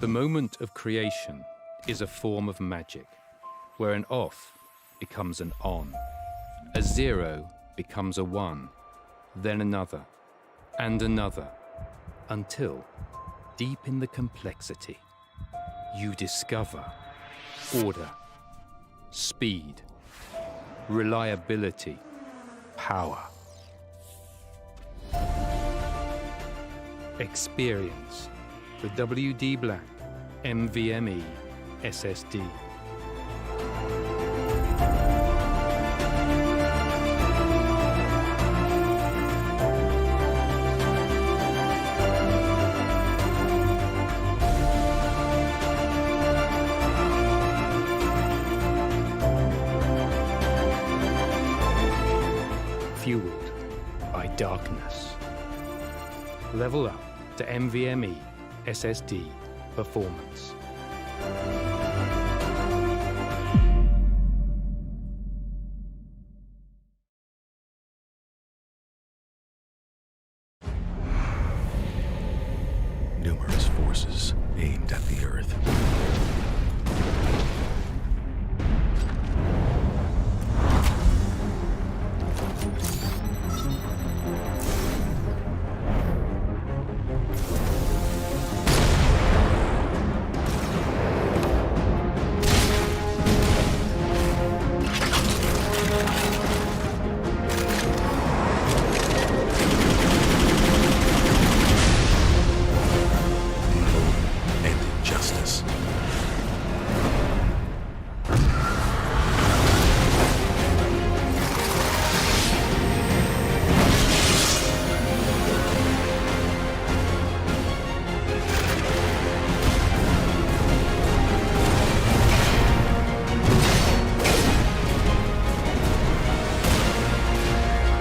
The moment of creation is a form of magic, where an off becomes an on, a 0 becomes a 1, then another, and another, until, deep in the complexity, you discover order, speed, reliability, power. Experience the WD Black NVMe SSD. Fueled by darkness. Level up to NVMe SSD performance. Numerous forces aimed at the Earth.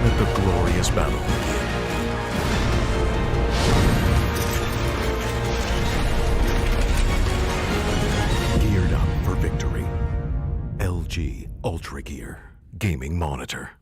Let the glorious battle begin. Geared up for victory. LG Ultragear Gaming Monitor.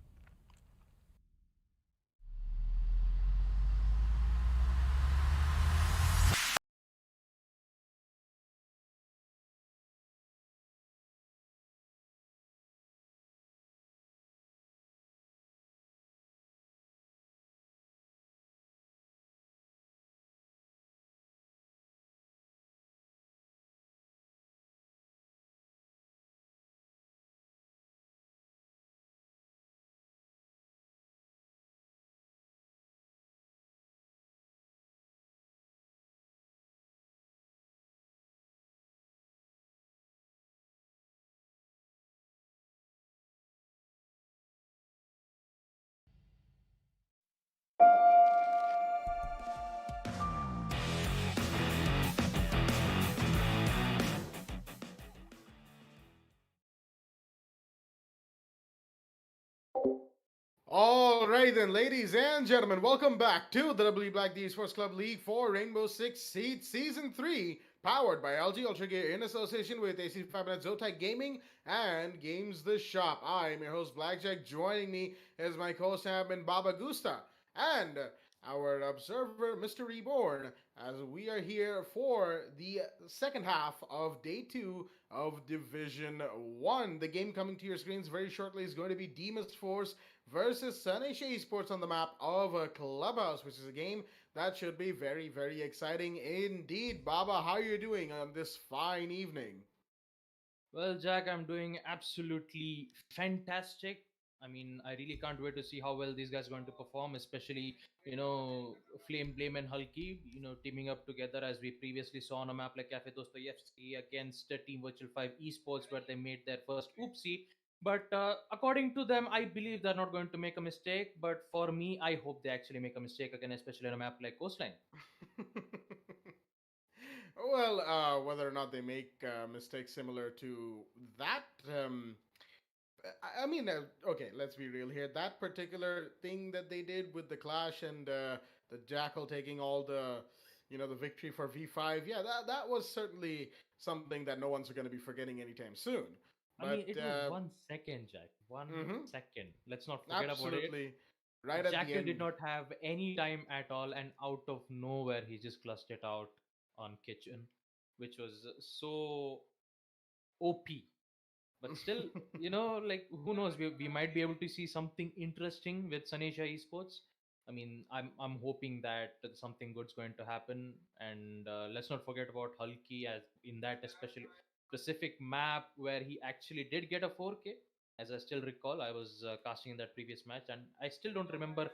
All right then, ladies and gentlemen, welcome back to the W Black D Esports Club League for Rainbow Six Siege Season 3, powered by LG Ultragear in association with AC Fibernet, Zotac Gaming, and Games the Shop. I am your host, Blackjack. Joining me is my co-host, Baba Gusta, and our observer, Mr. Reborn, as we are here for the second half of Day 2 of Division 1. The game coming to your screens very shortly is going to be Demas Force versus Sunisha Esports on the map of a Clubhouse, which is a game that should be very, very exciting indeed. Baba, how are you doing on this fine evening? Well, Jack, I'm doing absolutely fantastic. I mean, I really can't wait to see how well these guys are going to perform, especially, Flame, Blame, and Hulky, teaming up together as we previously saw on a map like Cafe Dostoyevsky against Team Virtual 5 Esports, where they made their first oopsie. But according to them, I believe they're not going to make a mistake. But for me, I hope they actually make a mistake again, especially on a map like Coastline. Well, whether or not they make mistakes similar to that, okay, let's be real here. That particular thing that they did with the Clash and the Jackal taking all the victory for V5, yeah, that was certainly something that no one's going to be forgetting anytime soon. I mean, But it was 1 second, Jack. One mhm, second. Let's not forget about it. absolutely, right at the Jackal did end. not have any time at all, and out of nowhere, he just clutched it out on Kitchen. which was so OP. But still, like who knows? We might be able to see something interesting with Sanisha Esports. I mean, I'm hoping that something good's going to happen. And let's not forget about Hulky, as in that especially specific map where he actually did get a 4K. As I still recall, I was casting in that previous match, and I still don't remember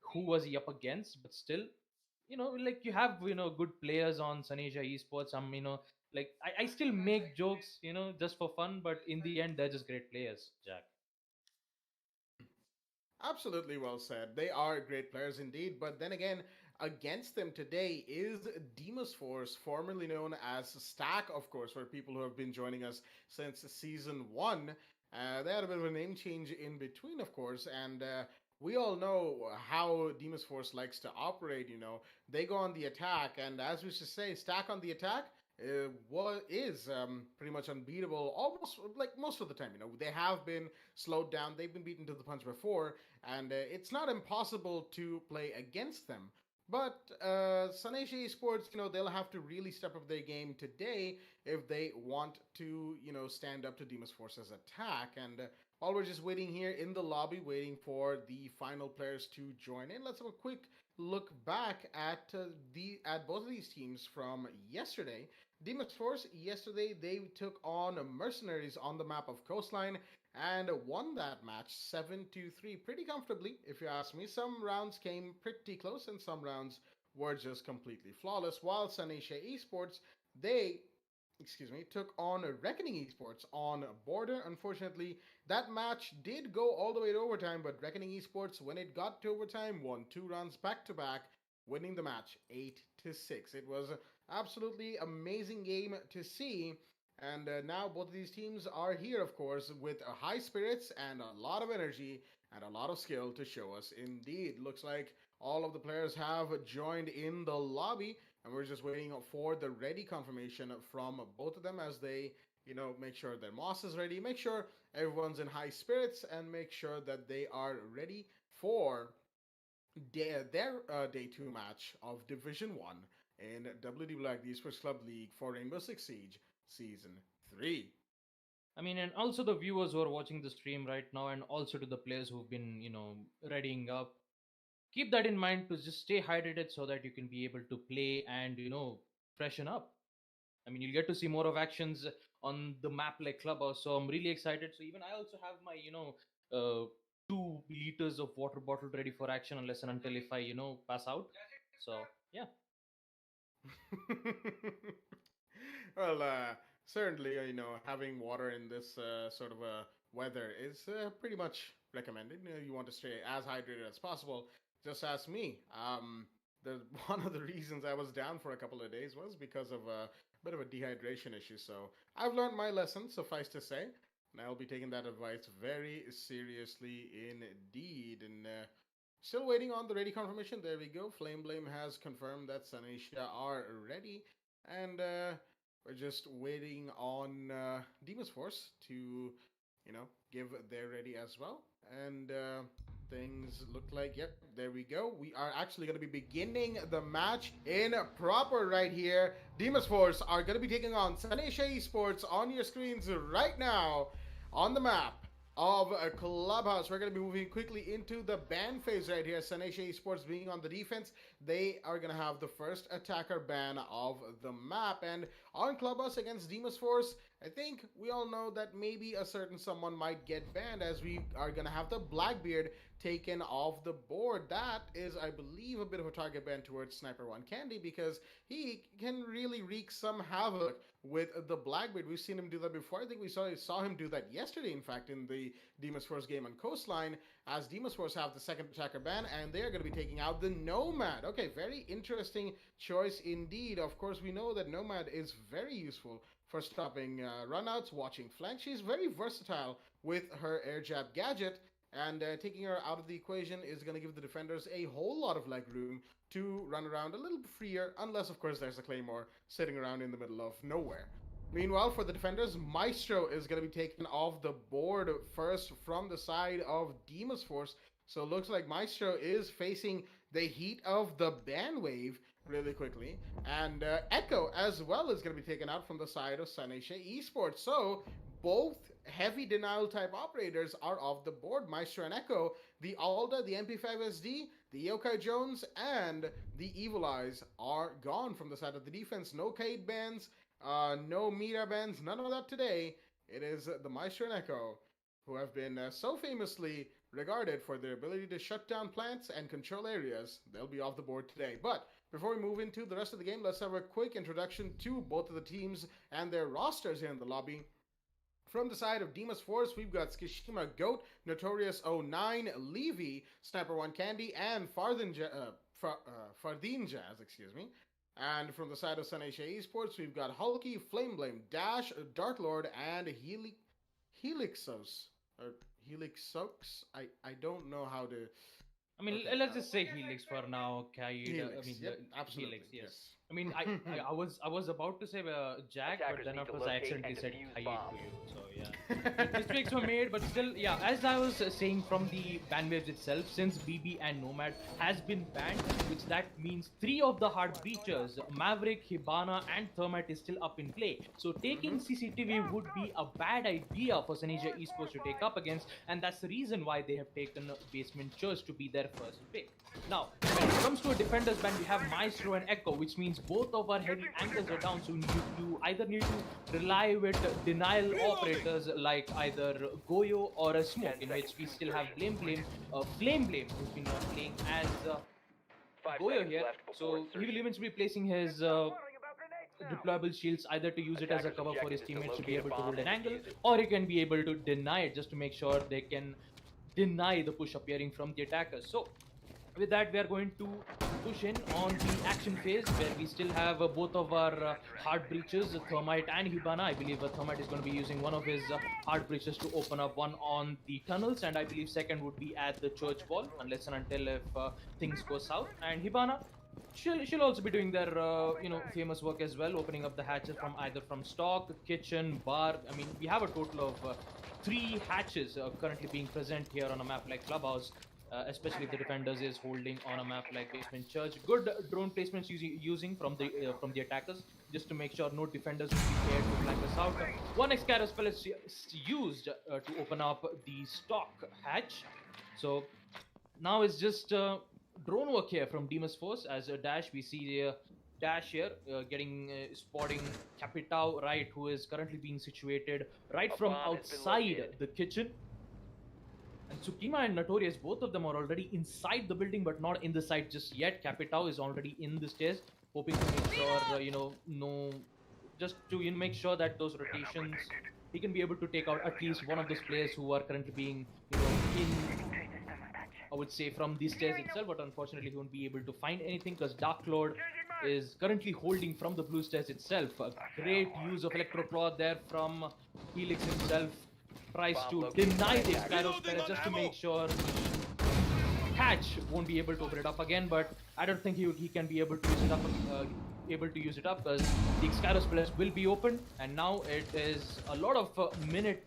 who was he up against. But still, like you have good players on Sanisha Esports. Like I still make jokes, just for fun, but in the end, they're just great players, Jack. Absolutely well said. They are great players indeed, but then again, against them today is Demas Force, formerly known as Stack, of course, for people who have been joining us since season one. They had a bit of a name change in between, of course, and we all know how Demas Force likes to operate. They go on the attack, and as we should say, Stack on the attack. What is pretty much unbeatable almost like most of the time. They have been slowed down, they've been beaten to the punch before, and it's not impossible to play against them. But Saneshi Esports, they'll have to really step up their game today if they want to, stand up to Demas Force's attack. And while we're just waiting here in the lobby, waiting for the final players to join in, let's have a quick look back at both of these teams from yesterday. Demas Force yesterday they took on Mercenaries on the map of Coastline and won that match 7-3 pretty comfortably, if you ask me. Some rounds came pretty close and some rounds were just completely flawless, while Sanisha Esports, they took on Reckoning Esports on Border. Unfortunately, that match did go all the way to overtime, but Reckoning Esports, when it got to overtime, won 2 rounds back to back, winning the match 8-6. It was an absolutely amazing game to see. And now both of these teams are here, of course, with high spirits and a lot of energy and a lot of skill to show us. Indeed, looks like all of the players have joined in the lobby, and we're just waiting for the ready confirmation from both of them as they, make sure their Moss is ready, make sure everyone's in high spirits, and make sure that they are ready for their day 2 match of Division 1 in WD Black, the Esports Club League for Rainbow Six Siege Season 3. I mean, and also the viewers who are watching the stream right now, and also to the players who've been, readying up. Keep that in mind to just stay hydrated so that you can be able to play and, freshen up. I mean, you'll get to see more of actions on the map like Clubhouse. So I'm really excited. So even I also have my, 2 liters of water bottle ready for action unless and until if I, pass out. So yeah. Well, certainly, having water in this sort of weather is pretty much recommended. You want to stay as hydrated as possible. Just ask me. The one of the reasons I was down for a couple of days was because of a bit of a dehydration issue. So I've learned my lesson, suffice to say, and I'll be taking that advice very seriously indeed. And still waiting on the ready confirmation. There we go. Flame Blame has confirmed that Sanisha are ready, and we're just waiting on Demas Force to, give their ready as well. And things look like, yep, there we go. We are actually going to be beginning the match in proper right here. Demas Force are going to be taking on Sanisha Esports on your screens right now on the map of a Clubhouse. We're going to be moving quickly into the ban phase right here. Sanisha Esports being on the defense, they are going to have the first attacker ban of the map. And on Clubhouse against Demas Force, I think we all know that maybe a certain someone might get banned, as we are going to have the Blackbeard taken off the board. That is, I believe, a bit of a target ban towards Sniper One Candy, because he can really wreak some havoc with the Blackbeard. We've seen him do that before. I think we saw him do that yesterday, in fact, in the Demas Force game on Coastline, as Demas Force have the second attacker ban, and they're going to be taking out the Nomad. Okay, very interesting choice indeed. Of course, we know that Nomad is very useful for stopping runouts, watching flank. She's very versatile with her air jab gadget, and taking her out of the equation is going to give the defenders a whole lot of leg room to run around a little freer, unless, of course, there's a Claymore sitting around in the middle of nowhere. Meanwhile, for the defenders, Maestro is going to be taken off the board first from the side of Demas Force. So it looks like Maestro is facing the heat of the ban wave really quickly. And Echo as well is going to be taken out from the side of Sanisha Esports. So both heavy denial type operators are off the board. Maestro and Echo, the Alda, the MP5SD, the Yokai Jones, and the Evil Eyes are gone from the side of the defense. No Kate bans, no Mira bans, none of that today. It is the Maestro and Echo who have been so famously regarded for their ability to shut down plants and control areas. They'll be off the board today. But before we move into the rest of the game, let's have a quick introduction to both of the teams and their rosters here in the lobby. From the side of Demas Force, we've got Skishima Goat, Notorious 09, Levy, Sniper 1 Candy, and Fardin Jazz, excuse me. And from the side of Sanisha Esports, we've got Hulky, Flame Blame, Dash, Dark Lord, and Helixos. Or Helixox? I don't know how to... I mean, Okay, let's just say Helix for now, Kaid. Helix, I mean, yep, absolutely, Helix, yes. yes. I mean, I was about to say Jack, but then of course I accidentally said Kaid to you. So yeah, mistakes were made, but still, yeah. As I was saying from the ban waves itself, since BB and Nomad has been banned, which that means 3 of the hard breachers, Maverick, Hibana, and Thermite is still up in play. So taking CCTV would be a bad idea for Saneja Esports to take up against, and that's the reason why they have taken Basement Church to be their first pick. Now, when it comes to a defenders ban, we have Maestro and Echo, which means both of our heavy anchors are down. So you either need to rely with denial operators like either Goyo or a Smoke, in which we still have Flame Blame, who's been playing as Goyo here. So he will eventually be placing his deployable shields either to use it as a cover for his teammates to be able to hold an angle, or he can be able to deny it just to make sure they can deny the push appearing from the attackers. So with that, we are going to push in on the action phase where we still have both of our hard breaches, Thermite and Hibana. I believe Thermite is going to be using one of his hard breaches to open up one on the tunnels, and I believe second would be at the church wall, unless and until if things go south. And Hibana, she'll also be doing their famous work as well, opening up the hatches from either from stock, kitchen, bar. I mean, we have a total of 3 hatches currently being present here on a map like Clubhouse. Especially if the defenders is holding on a map like Basement Church. Good drone placements using from the attackers, just to make sure no defenders will be paired to flank us out. One Excaro spell is used to open up the stock hatch. So now it's just drone work here from Demas Force. As a Dash, we see Dash here spotting Capitao, right, who is currently being situated right from outside the kitchen. And Tsukima and Notorious, both of them are already inside the building, but not in the site just yet. Capitao is already in the stairs, hoping to make sure, just to make sure that those rotations, he can be able to take out at least one of those players who are currently being, in, I would say, from the stairs itself. But unfortunately, he won't be able to find anything because Dark Lord is currently holding from the blue stairs itself. A great use of Electroclaw there from Helix himself. Tries to deny the Excaro spell just to make sure Hatch won't be able to open it up again, but I don't think he can be able to use it up because the Excaro spell will be opened, and now it is a lot of minute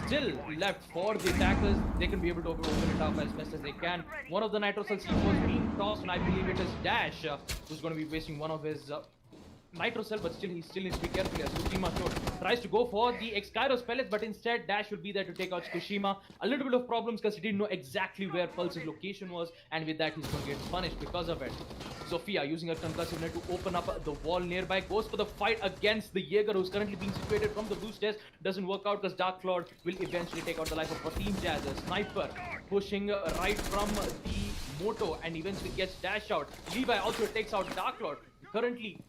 still left for the attackers. They can be able to open it up as best as they can. One of the Nitro Cell C4s being tossed, and I believe it is Dash who's going to be wasting one of his Nitro Cell, but still he still needs to be careful as Tsushima tries to go for the Excairos pellets, but instead Dash will be there to take out Tsushima. A little bit of problems because he didn't know exactly where Pulse's location was, and with that he's going to get punished because of it. Sophia using her concussive net to open up the wall nearby, goes for the fight against the Jaeger who's currently being situated from the blue stairs. Doesn't work out because Dark Lord will eventually take out the life of Team Jazz. Sniper pushing right from the Moto and eventually gets Dash out. Levi also takes out Dark Lord. Currently,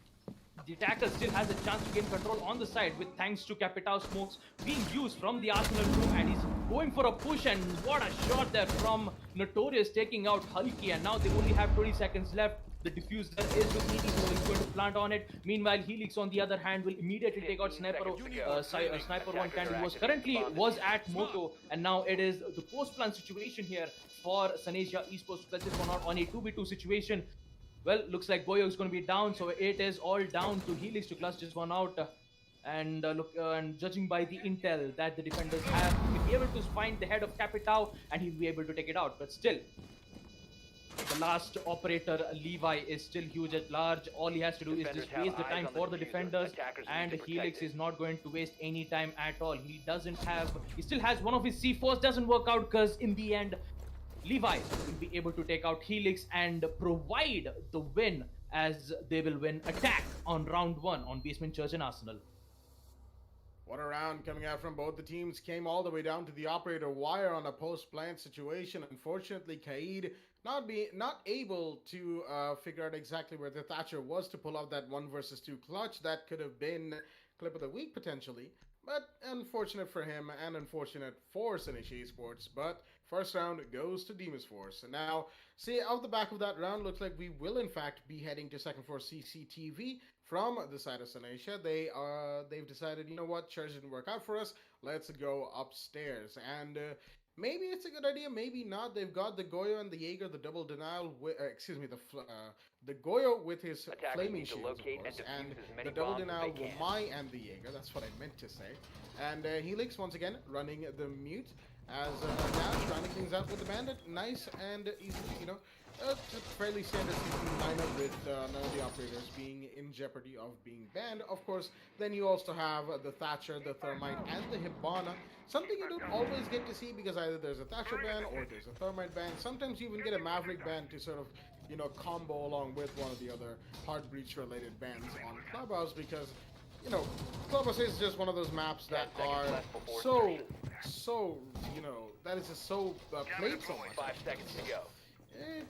the attacker still has a chance to gain control on the side with thanks to Capitao smokes being used from the Arsenal room, and he's going for a push, and what a shot there from Notorious taking out Hulky, and now they only have 20 seconds left. The diffuser is with Helix, so he's going to plant on it. Meanwhile, Helix on the other hand will immediately take out Sniper 1 Candy, who was at Moto, and now it is the post-plant situation here for Saneja Esports to clutch this one out on a 2v2 situation. Well, looks like Goyo is going to be down, so it is all down to Helix to clutch this one out. And judging by the intel that the defenders have, he'll be able to find the head of Capitao and he'll be able to take it out. But still, the last operator, Levi, is still huge at large. All he has to do is just waste the time for the defenders, and Helix is not going to waste any time at all. He still has one of his C4s, doesn't work out because in the end, Levi will be able to take out Helix and provide the win as they will win attack on round 1 on Basement Church and Arsenal. What a round coming out from both the teams. Came all the way down to the operator wire on a post-plant situation. Unfortunately, Kaid not able to figure out exactly where the Thatcher was to pull off that 1 versus 2 clutch. That could have been clip of the week potentially. But unfortunate for him and unfortunate for Sanishi Esports. But first round goes to Demon's Force. And now, see, off the back of that round, looks like we will in fact be heading to second floor CCTV from the side of Sanasia. They've decided, you know what, church didn't work out for us. Let's go upstairs. And maybe it's a good idea, maybe not. They've got the Goyo and the Jaeger, the double denial, the Goyo with his flaming shields, of course, and the double denial Wamai and the Jaeger. That's what I meant to say. And Helix once again running the mute as Dash rounding things out with the bandit. Nice and easy, you know. It's a fairly standard season lineup with none of the operators being in jeopardy of being banned. Of course, then you also have the Thatcher, the Thermite, and the Hibana. Something you don't always get to see because either there's a Thatcher ban or there's a Thermite ban. Sometimes you even get a Maverick ban to sort of, you know, combo along with one of the other Heart Breach related bans on Clubhouse because, you know, Clubhouse is just one of those maps that are so, you know, that is just so played so much. 5 seconds to go. It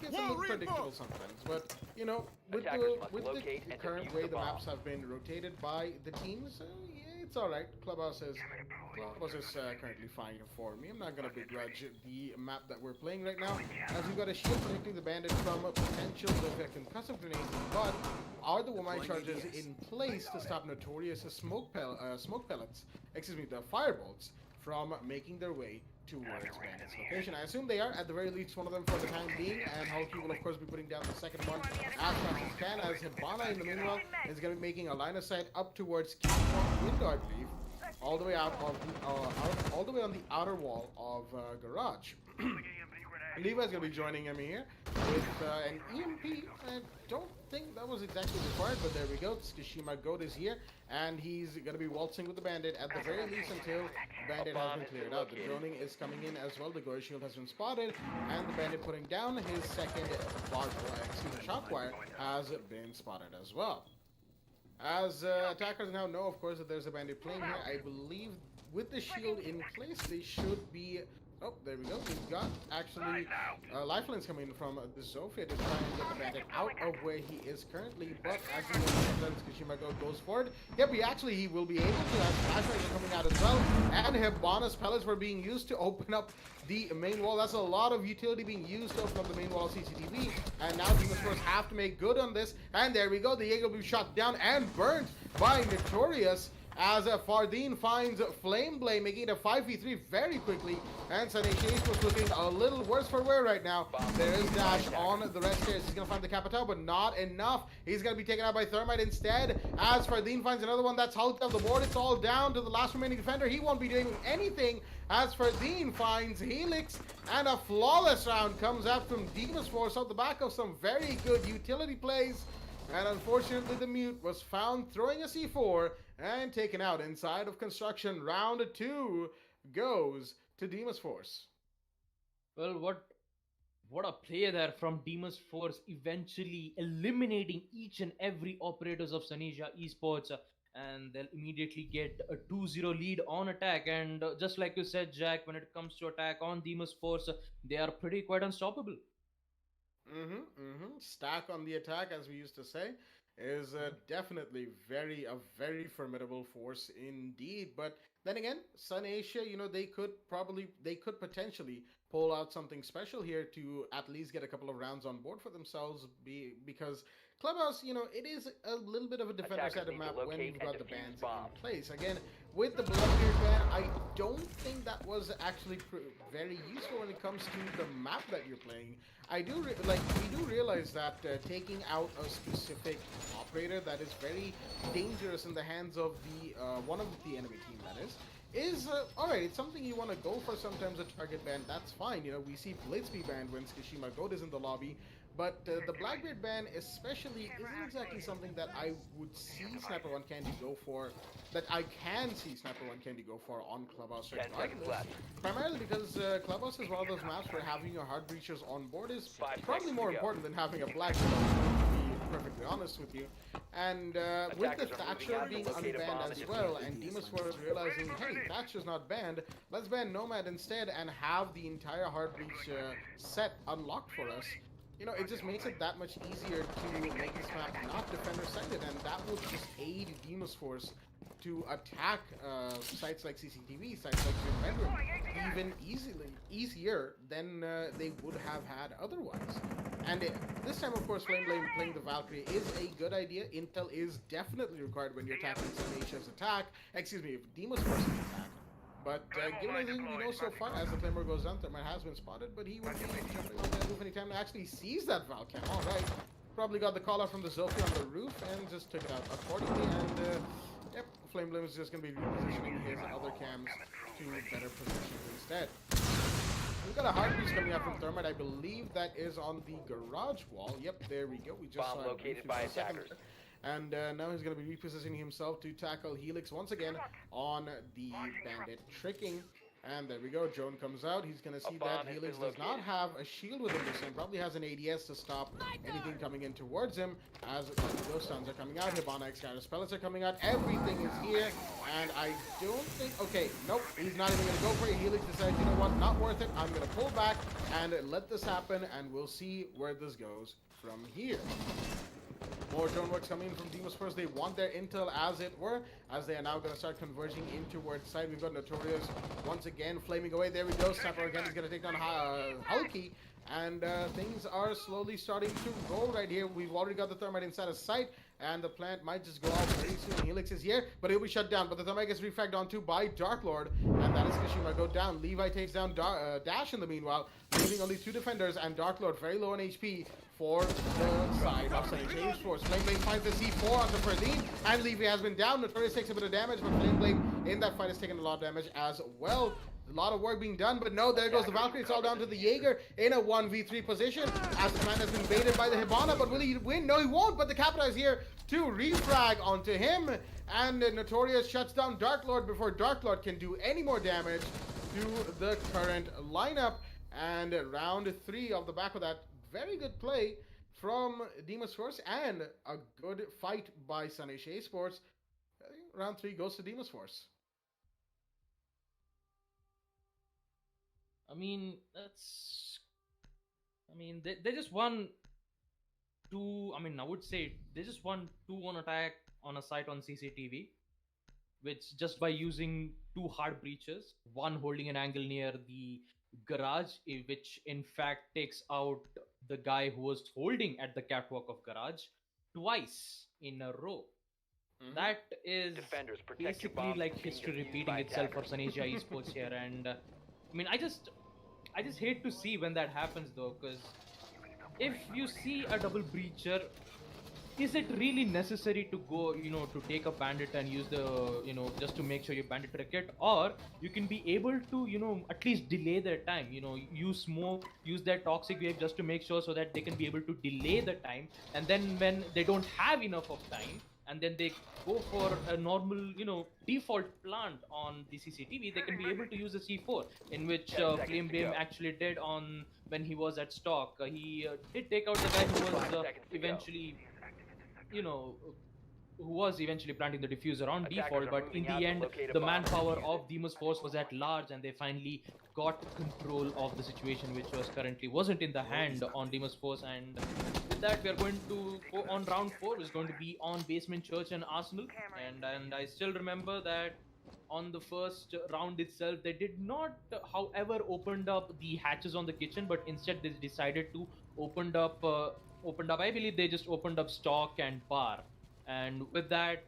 gets a little predictable sometimes, but you know, with the current way the maps have been rotated by the teams, yeah, it's all right. Clubhouse is currently fine for me. I'm not gonna begrudge the map that we're playing right now, as we've got a shield protecting the bandit from potential concussive grenades. But are the Wamai charges in place to stop notorious smoke pellets? Excuse me, the firebolts from making their way towards Bandit's location. I assume they are, at the very least, one of them for the time being, and Hulky will, of course, be putting down the second one as fast as can, as Hibana, in the meanwhile, is going to be making a line of sight up towards King's window, I believe, all the way out of all the way on the outer wall of Garage. Levi's going to be joining him here with an EMP. I don't think that was exactly required, but there we go. Tsukushima Goat is here, and he's going to be waltzing with the bandit at the very least until the bandit has been cleared out. The droning is coming in as well. The Goyo shield has been spotted, and the bandit putting down his second shot wire has been spotted as well. As attackers now know, of course, that there's a bandit playing here. I believe with the shield in place, they should be... Oh, there we go. We've got actually lifelines coming from the Zofia to try and get the bandit out of where he is currently. But as he Tsukushima goes forward, yep, he will be able to. As flashbangs are coming out as well, and Hibana's pellets were being used to open up the main wall. That's a lot of utility being used to open up the main wall of CCTV. And now Demon's Force have to make good on this. And there we go. The Jaeger will be shot down and burnt by Notorious, as Fardeen finds Flame Blade, making it a 5v3 very quickly. And Sunny Chase was looking a little worse for wear right now. There is Dash on the red stairs. He's going to find the Capital, but not enough. He's going to be taken out by Thermite instead. As Fardeen finds another one that's hulked off the board. It's all down to the last remaining defender. He won't be doing anything as Fardeen finds Helix. And a flawless round comes out from Demon's Force off the back of some very good utility plays. And unfortunately, the mute was found throwing a C4 and taken out inside of construction. Round 2 goes to Demon's Force. Well, what a play there from Demon's Force, eventually eliminating each and every operators of Sanesia Esports, and they'll immediately get a 2-0 lead on attack. And just like you said, Jack, when it comes to attack on Demon's Force, they are pretty quite unstoppable. Stack on the attack, as we used to say, is definitely a very formidable force indeed. But then again, Sun Asia, you know, they could potentially pull out something special here to at least get a couple of rounds on board for themselves, because Clubhouse, you know, it is a little bit of a defender-sided map when you've got the bans in place. Again, with the Bloodbeard ban, I don't think that was actually very useful when it comes to the map that you're playing. We do realize that taking out a specific operator that is very dangerous in the hands of the one of the enemy team, that is alright. It's something you want to go for sometimes. A target ban, that's fine. You know, we see Blitz be banned when Kishima Goat is in the lobby, but the Blackbeard ban especially isn't exactly something that I would see Sniper One Candy go for. That I can see Sniper One Candy go for on Clubhouse regardless. Primarily because Clubhouse is one of those maps where having your hard breachers on board is probably more important than having a Blackbeard on board, to be perfectly honest with you. And with the Thatcher being unbanned as well, and Demon's Force realizing, hey, Thatcher's not banned, let's ban Nomad instead and have the entire hard breach set unlocked for us. You know, it just makes it that much easier to make this map not defender-sided, and that will just aid Demon's Force to attack sites like CCTV, sites like Gym Bedroom, even easier than they would have had otherwise. And this time, of course, Flame playing the Valkyrie is a good idea. Intel is definitely required when you're tackling Sanatia's attack. Excuse me, Demon's Force's attack. But given everything we know so far, as the Claymore goes down, Thermite has been spotted, but he won't be jumping on that roof anytime. Actually sees that Valcam. All right. Probably got the call out from the Zophie on the roof and just took it out accordingly. And yep, Flame Blame is just going to be repositioning his other cams to better position instead. We've got a hard breach coming out from Thermite. I believe that is on the garage wall. Yep, there we go. We just Bomb saw located it by a second attackers. there. And now he's going to be repositioning himself to tackle Helix once again on the Bandit tricking. And there we go. Drone comes out. He's going to see that Helix does not have a shield with him this time. Probably has an ADS to stop anything coming in towards him. As those stuns are coming out, Hibana Excalibur pellets are coming out. Everything is here. And I don't think... Okay, nope. He's not even going to go for it. Helix decides, you know what? Not worth it. I'm going to pull back and let this happen. And we'll see where this goes from here. More drone works coming in from Demon's Force. They want their intel, as it were, as they are now going to start converging in towards side. We've got Notorious once again flaming away. There we go. Sniper again is going to take down Hulky. And things are slowly starting to roll right here. We've already got the Thermite inside of sight. And the plant might just go off very soon. Helix is here, but it'll be shut down. But the Thermite gets refragged onto by Dark Lord. And that is Kishima go down. Levi takes down Dash in the meanwhile, leaving only 2 defenders. And Dark Lord very low on HP for the side of St. James Force. Flame Blade finds the C4 onto Ferdine, and Levy has been down. Notorious takes a bit of damage, but Flame Blade in that fight has taken a lot of damage as well. A lot of work being done, but no, there goes the Valkyrie. It's all down to the Jaeger in a 1v3 position, as the man has been baited by the Hibana, but will he win? No, he won't, but the Capita is here to refrag onto him, and Notorious shuts down Dark Lord before Dark Lord can do any more damage to the current lineup. And round 3 of the back of that, very good play from Demon's Force and a good fight by Sanesh Esports. Round 3 goes to Demon's Force. I mean, they just won 2. I mean, I would say they just won 2-1 attack on a site on CCTV, which just by using 2 hard breaches, one holding an angle near the garage, which in fact takes out the guy who was holding at the catwalk of garage twice in a row. That is Defenders, protect your basically bombs like from being history defused repeating by itself for attackers. Saneja Esports here. And I mean, I just hate to see when that happens though, because if you see a double breacher, is it really necessary to go, to take a bandit and use the, just to make sure you bandit cricket? Or you can be able to, at least delay their time, use smoke, use their toxic wave just to make sure so that they can be able to delay the time. And then when they don't have enough of time, and then they go for a normal, default plant on the CCTV, they can be able to use the C4, in which Flame Blame actually did on when he was at stock. He did take out the guy who was eventually, who was eventually planting the diffuser on default, but in the end, the manpower of Demon's Force was at large, and they finally got control of the situation, which wasn't in the hand on Demon's Force. And with that, we are going to go on round 4, which is going to be on Basement Church and Arsenal. And I still remember that on the first round itself, they did not, however, opened up the hatches on the kitchen, but instead they decided to opened up. I believe they just opened up stock and bar. And with that,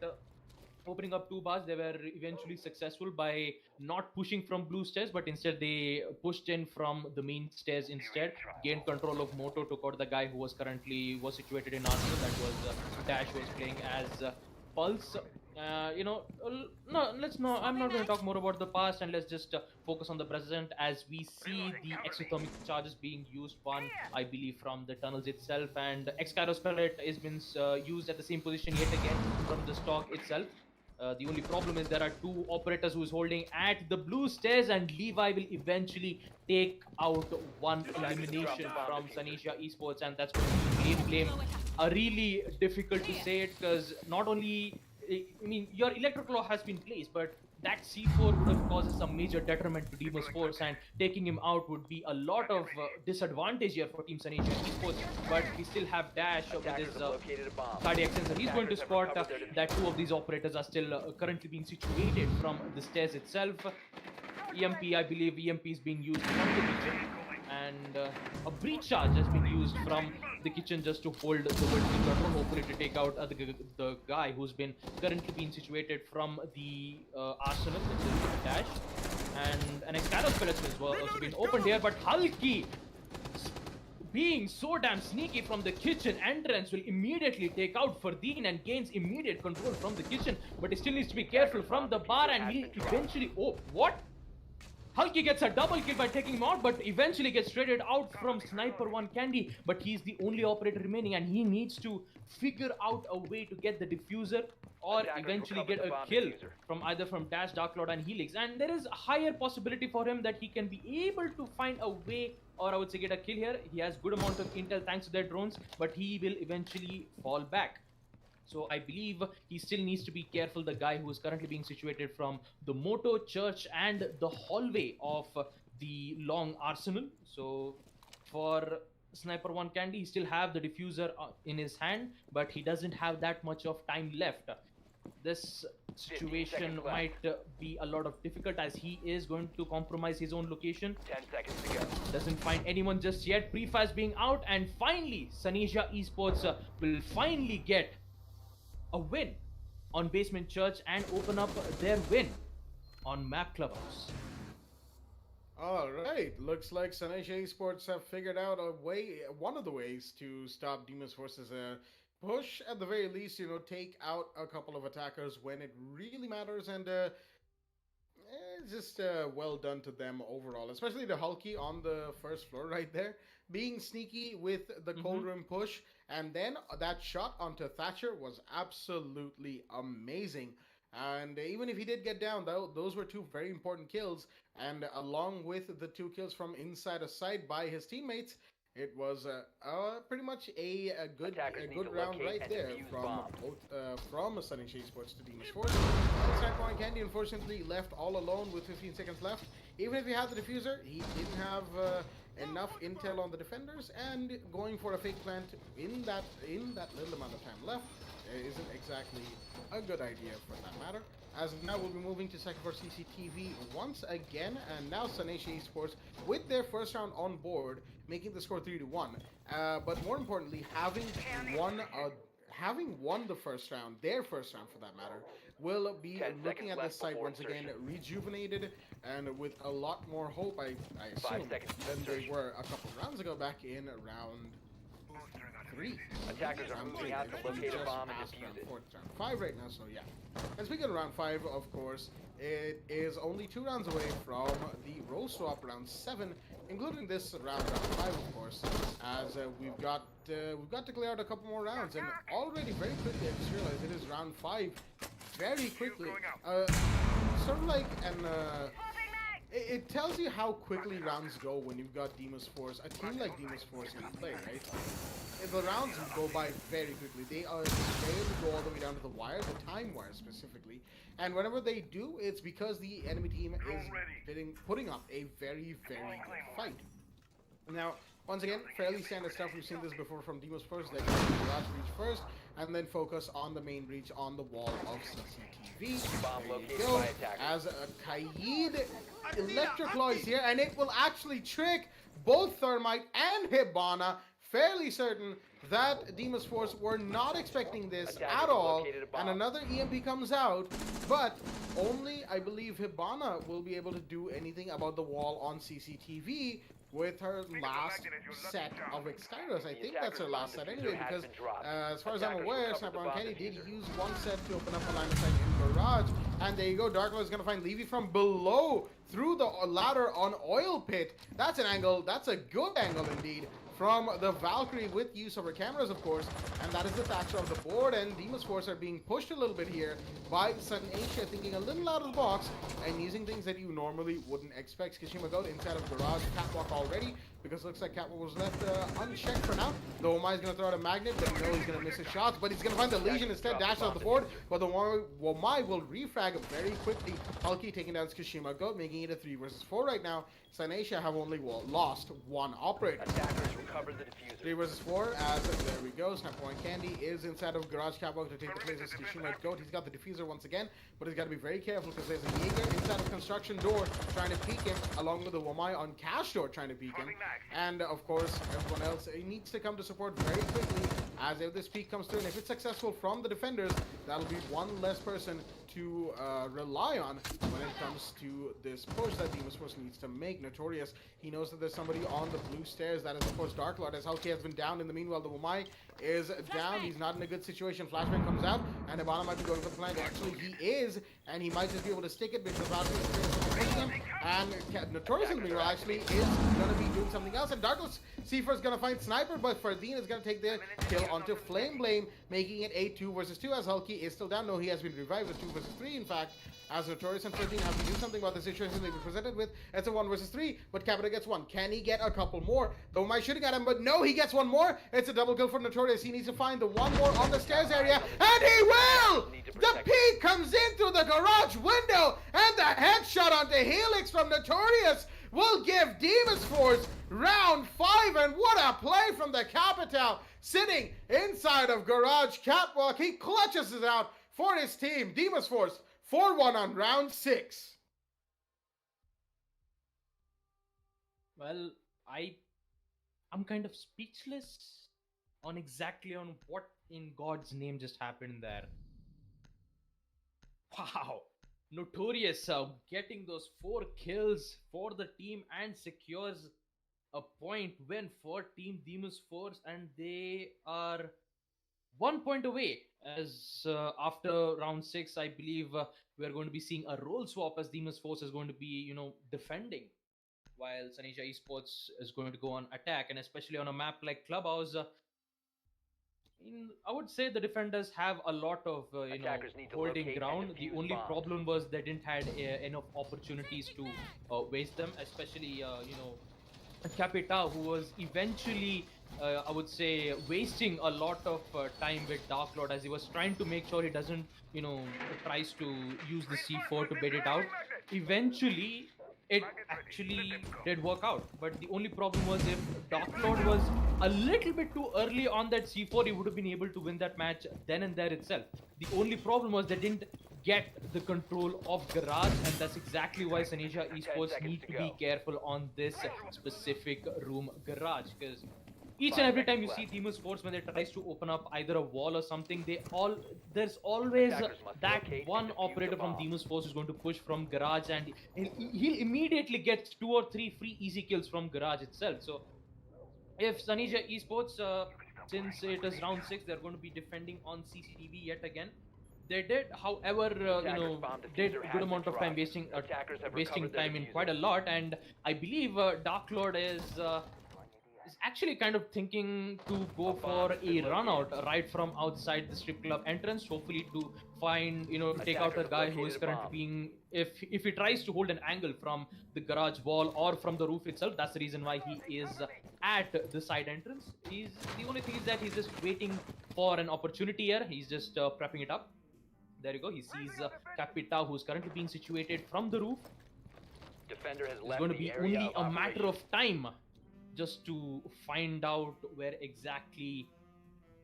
opening up 2 bars, they were eventually successful by not pushing from blue stairs, but instead they pushed in from the main stairs instead, gained control of Moto, took out the guy who was situated in Arsenal. That was Dash, was playing as Pulse. No, let's not. I'm not going to talk more about the past, and let's just focus on the present as we see the exothermic charges being used. One, I believe, from the tunnels itself, and X-Kairos pellet is been used at the same position yet again from the stock itself. The only problem is there are two operators who's holding at the blue stairs, and Levi will eventually take out one elimination from Sanisha Esports, and that's going to be blame. Really difficult to say it because not only I mean, your Electroclaw has been placed, but that C4 would have caused some major detriment to Demon's Force, and taking him out would be a lot of disadvantage here for Team Sanisha Esports. But we still have Dash with his cardiac sensor. He's going to spot that two of these operators are still currently being situated from the stairs itself. EMP, I believe EMP is being used from the kitchen, and a breach charge has been used from the kitchen just to hold the vertical control, hopefully to take out the guy who's been currently being situated from the arsenal, the dash. And an X-Kairos pellet has also been opened here, but Hulky, being so damn sneaky from the kitchen entrance, will immediately take out Fardeen and gains immediate control from the kitchen, but he still needs to be careful from the bar, and he eventually... Oh, what? Hulky gets a double kill by taking him out, but eventually gets traded out from Sniper 1 Candy. But he's the only operator remaining, and he needs to figure out a way to get the diffuser or eventually get a kill from either from Dash, Dark Lord, and Helix. And there is a higher possibility for him that he can be able to find a way, or I would say get a kill here. He has good amount of intel thanks to their drones, but he will eventually fall back. So I believe he still needs to be careful, the guy who is currently being situated from the Moto Church and the hallway of the Long Arsenal. So for Sniper 1 Candy, he still have the diffuser in his hand, but he doesn't have that much of time left. This situation might be a lot of difficult as he is going to compromise his own location. 10 seconds to go. Doesn't find anyone just yet. Prefaz being out, and finally Sanisha Esports will finally get a win on Basement Church and open up their win on Map Clubhouse. All right, looks like Sanisha Esports have figured out a way, one of the ways to stop Demon's Force's push. At the very least, take out a couple of attackers when it really matters, and just well done to them overall, especially the Hulky on the first floor right there, being sneaky with the cold room push, and then that shot onto Thatcher was absolutely amazing. And even if he did get down, though, those were two very important kills, and along with the two kills from inside a site by his teammates, it was pretty much a good round right there from Sanisha Esports to Demon's Force. Sniper Candy unfortunately left all alone with 15 seconds left. Even if he had the diffuser, he didn't have enough intel on the defenders, and going for a fake plant in that little amount of time left isn't exactly a good idea for that matter. As of now, we'll be moving to second for CCTV once again, and now Sanisha Esports with their first round on board, making the score 3-1. But more importantly, having won the first round, their first round for that matter, will be looking at this site once again rejuvenated and with a lot more hope, I assume, than they were a couple of rounds ago back in round 3. Attackers are moving out to locate a bomb and defuse it. Round 5 right now, so yeah. And speaking of round 5, of course, it is only 2 rounds away from the row swap round 7, including this round 5, of course, as we've got to clear out a couple more rounds, and already very quickly I just realized it is round 5 very quickly. Sort of like it tells you how quickly rounds go when you've got Demon's Force, a team like Demon's Force in play, right? The rounds go by very quickly. They rarely go all the way down to the wire, the time wire specifically. And whenever they do, it's because the enemy team is putting up a very, very good fight. Now, once again, fairly standard stuff. We've seen this before from Demon's Force. They go to the garage breach first, and then focus on the main breach on the wall of CCTV. There you go. As Kaid Electroclaw is here, and it will actually trick both Thermite and Hibana. Fairly certain that Demon's Force were not expecting this at all, and another EMP comes out, but only, I believe, Hibana will be able to do anything about the wall on CCTV, with her last set of Exkyros. I think that's her last set anyway, because as far as I'm aware, Snap-on Kenny did use one set to open up a line of sight in Garage. And there you go, Dark Lord is going to find Levy from below through the ladder on Oil Pit. That's an angle, that's a good angle indeed from the Valkyrie with use of her cameras, of course, and that is the Thatcher of the board, and Demon's Force are being pushed a little bit here by Sudden Asia, thinking a little out of the box and using things that you normally wouldn't expect. Kishima Goat inside of Garage, Catwalk already, because it looks like Catwalk was left unchecked for now. The Womai is going to throw out a magnet, but you know he's going to miss his shots, but he's going to find the Legion instead, dash out the board, but the Womai will refrag very quickly. Hulky taking down Kishima Goat, making it a 3 versus 4 right now. Sudden Asia have only lost one operator. Attackers recovered the diffuser. 3 versus 4, as there we go. Snap-Point Candy is inside of Garage Catwalk to take the place of Kishima Goat. He's got the diffuser once again, but he's got to be very careful because there's a Jaeger inside of Construction Door trying to peek him, along with the Womai on Cash Door trying to peek him. And of course, everyone else needs to come to support very quickly, as if this peek comes through, and if it's successful from the defenders, that'll be one less person to rely on when it comes to this push that Demon's Force needs to make. Notorious, he knows that there's somebody on the blue stairs. That is, of course, Dark Lord, as Hulky has been down. In the meanwhile, the Womai is down. He's not in a good situation. Flashbang comes out, and Ibana might be going for the flank. Actually, he is, and he might just be able to stick it because Valkyrie is pushing him. And Notorious, in the meanwhile, actually is going to be doing something else. And Dark Lord C4 is going to find Sniper, but Fardeen is going to take the kill onto Flame Blame, making it a 2 versus 2, as Hulky is still down. No, he has been revived. It's 2 versus 3, in fact, as Notorious and 13 have to do something about the situation they've been presented with. It's a 1 versus 3, but Capita gets 1. Can he get a couple more? Though my shooting at him, but no, he gets 1 more. It's a double kill for Notorious. He needs to find the 1 more on the stairs area, and he will! The peek comes in through the garage window, and the headshot onto Helix from Notorious will give Demon's Force round 5, and what a play from the Capital, sitting inside of Garage Catwalk. He clutches it out for his team. Demon's Force 4-1 on round 6. Well, I'm kind of speechless on exactly on what in God's name just happened there. Wow, Notorious getting those 4 kills for the team and secures a point win for Team Demon's Force, and they are 1 point away, as after round 6, I believe we are going to be seeing a role swap, as Demon's Force is going to be, defending, while Sanisha Esports is going to go on attack, and especially on a map like Clubhouse, I would say the defenders have a lot of, holding ground. The only problem was they didn't had enough opportunities to waste them, especially, Capita, who was eventually, I would say, wasting a lot of time with Dark Lord, as he was trying to make sure he doesn't, tries to use the C4 to bait it out. Eventually, it actually did work out, but the only problem was if Dark Lord was a little bit too early on that C4, he would have been able to win that match then and there itself. The only problem was they didn't get the control of Garage, and that's exactly why Sanisha Esports need to be careful on this specific room Garage, because each and every time you see Demon's Force, when they tries to open up either a wall or something, there's always that one operator from Demon's Force who's going to push from Garage, and he'll immediately get 2 or 3 free easy kills from Garage itself. So if Sanisha Esports, since it is round 6, they're going to be defending on CCTV yet again. They did, however, did a good amount of time wasting time in quite a lot, and I believe Dark Lord is actually kind of thinking to go for a run out right from outside the strip club entrance, hopefully to find, take out a guy who is currently being, if he tries to hold an angle from the garage wall or from the roof itself, that's the reason why he is at the side entrance. The only thing is that he's just waiting for an opportunity here. He's just prepping it up. There you go. He sees Capita, who's currently being situated from the roof. Defender has it's going to be only a matter of time just to find out where exactly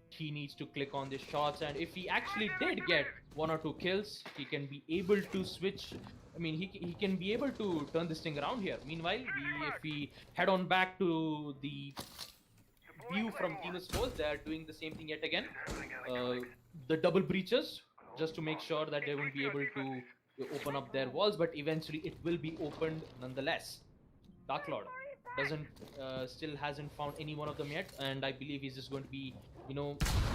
he needs to click on the shots, and if he actually did get 1 or 2 kills, he can be able to switch. I mean, he can be able to turn this thing around here. Meanwhile, if we head on back to the view from Demon's Force, they are doing the same thing yet again. The double breaches, just to make sure that they won't be able to open up their walls, but eventually it will be opened nonetheless. Dark Lord doesn't still hasn't found any one of them yet, and I believe he's just going to be,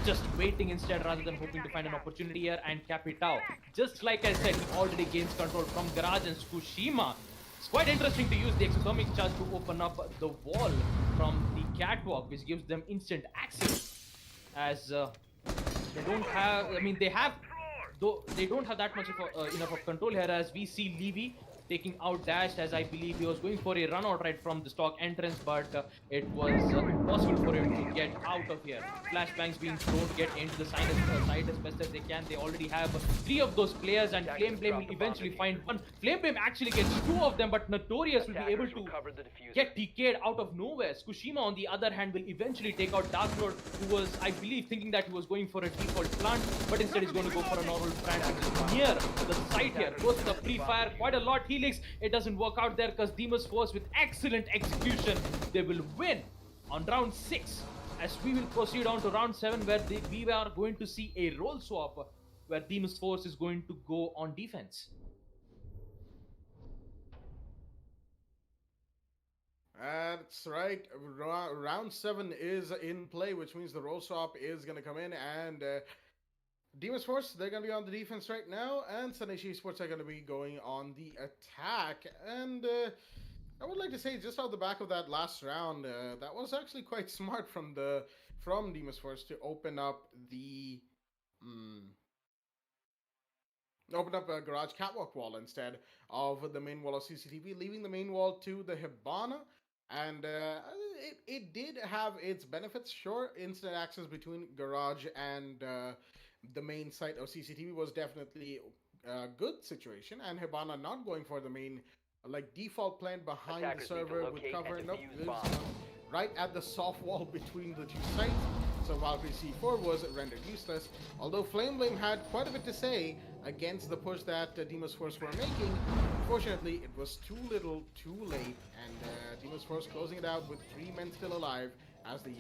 just waiting instead rather than hoping to find an opportunity here and cap it out. Just like I said, he already gains control from Garage and Tsukushima. It's quite interesting to use the exothermic charge to open up the wall from the catwalk, which gives them instant access. As they don't have, they have, though they don't have that much of enough of control here. As we see Levy taking out Dash, as I believe he was going for a run out right from the stock entrance, but it was impossible for him to get out of here. Flashbangs being thrown to get into the site as best as they can. They already have 3 of those players, and Flameblade will eventually find one. Flameblade actually gets 2 of them, but Notorious will be able to get TK'd out of nowhere. Tsukushima, on the other hand, will eventually take out Dark Lord, who was, I believe, thinking that he was going for a default plant, but instead he's going to go for a normal plant, which is near the site here. Goes to the pre-fire quite a lot. Helix, it doesn't work out there because Demon's Force, with excellent execution, they will win on round 6. As we will proceed on to round 7, where we are going to see a role swap, where Demon's Force is going to go on defense. That's right. Round 7 is in play, which means the roll swap is going to come in, and Demon's Force, they're going to be on the defense right now, and Saneshi Esports are going to be going on the attack. And I would like to say, just out the back of that last round, that was actually quite smart from Demon's Force to open up the a garage catwalk wall instead of the main wall of CCTV, leaving the main wall to the Hibana. And it did have its benefits. Sure, instant access between garage and the main site of CCTV was definitely a good situation, and Hibana not going for the main default plant behind the server with cover. Nope, right at the soft wall between the 2 sites. So Valkyrie C4 was rendered useless, although Flameflame had quite a bit to say against the push that Demon's Force were making. Unfortunately, it was too little, too late, and Demon's Force closing it out with 3 men still alive as the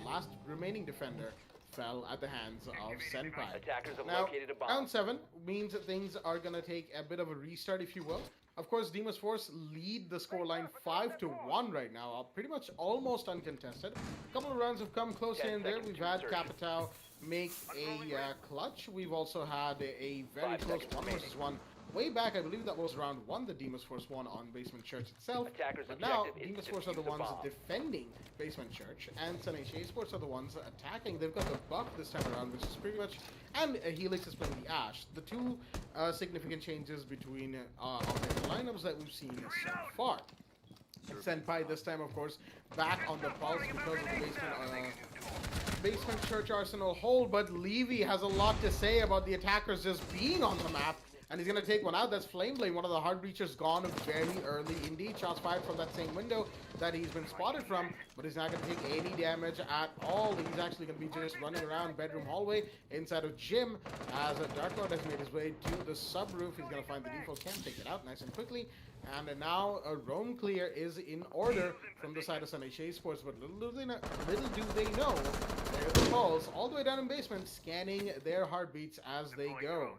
last remaining defender fell at the hands of Senpai. Now, round 7 means that things are going to take a bit of a restart, if you will. Of course, Demon's Force lead the scoreline 5-1 right now, pretty much almost uncontested. A couple of rounds have come close here and there. We've had Capitao make a clutch. We've also had a very close 1-1 way back. I believe that was round 1 that Demon's Force won on Basement Church itself. But now, Demon's Force are the ones defending Basement Church, and Saneshi Esports are the ones attacking. They've got the Buck this time around, which is pretty much... And Helix is playing the Ash. The 2 significant changes between the lineups that we've seen so far. Senpai this time, of course, back on the pulse because of the Basement Church Arsenal hold, but Levy has a lot to say about the attackers just being on the map. And he's going to take one out. That's Flameblade, one of the hard breachers, gone very early indeed. Shots fired from that same window that he's been spotted from, but he's not going to take any damage at all. He's actually going to be just running around bedroom hallway inside of gym as a Dark Lord has made his way to the subroof. He's going to find the default cam, take it out nice and quickly. And now a roam clear is in order from the side of Saneshi Esports, but little do they know, they're the balls all the way down in basement, scanning their heartbeats as they go.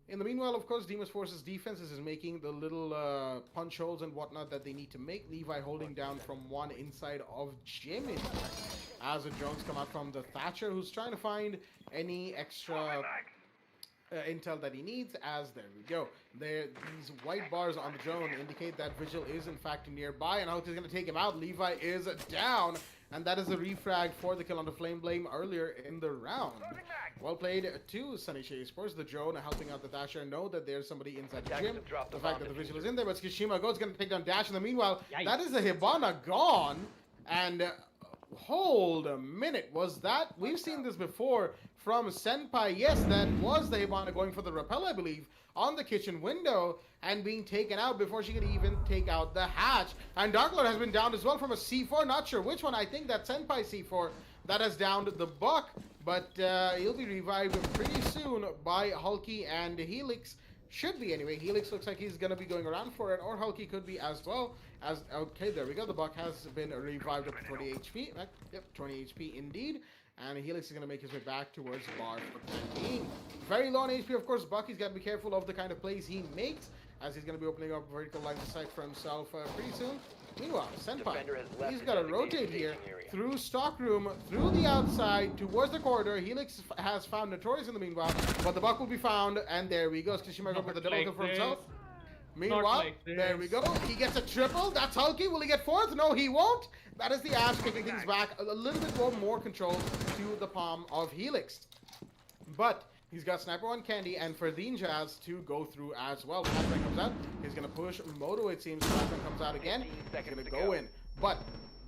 In the meanwhile, of course, Demon's Force's defenses is making the little punch holes and whatnot that they need to make. Levi holding down from one inside of gym as the drones come out from the Thatcher, who's trying to find any extra intel that he needs. As there we go. These white bars on the drone indicate that Vigil is in fact nearby, and Hulk is going to take him out. Levi is down, and that is a refrag for the kill on the Flameblade earlier in the round. Well played to Saneshi Esports. The drone helping out the Thatcher know that there's somebody inside the gym. The fact that the Vigil is in there, but Tsukushima goes going to take down Dash. In the meanwhile, that is a Hibana gone. And hold a minute, was that? We've seen this before from Senpai. Yes, that was the Hibana going for the rappel, I believe, on the kitchen window and being taken out before she could even take out the hatch. And Dark Lord has been downed as well from a C4. Not sure which one. I think that Senpai C4 that has downed the Buck. But he'll be revived pretty soon by Hulky and Helix. Should be anyway. Helix looks like he's going to be going around for it, or Hulky could be as well. Okay, there we go. The Buck has been revived up to 20 HP. Yep, 20 HP indeed. And Helix is going to make his way back towards Bar for the time being. Very low on HP, of course. Buck, he's got to be careful of the kind of plays he makes, as he's going to be opening up vertical line of sight for himself pretty soon. Meanwhile, Senpai, Defender has left he's the got to designated rotate here staging area. through stockroom, through the outside, towards the corridor. Helix has found Notorious in the meanwhile, but the buck will be found, and there we go. Kishima going for the double kill for himself. Meanwhile, like there we this. go. He gets a triple. That's Hulky. Will he get fourth? No, he won't. That is the Ash taking things back. A little bit more control to the palm of Helix. But he's got Sniper 1 Candy and Ferdine Jazz to go through as well. When Flashbang comes out, he's going to push Moto, it seems. Flashbang comes out again. 15 He's seconds going to to go go. in. But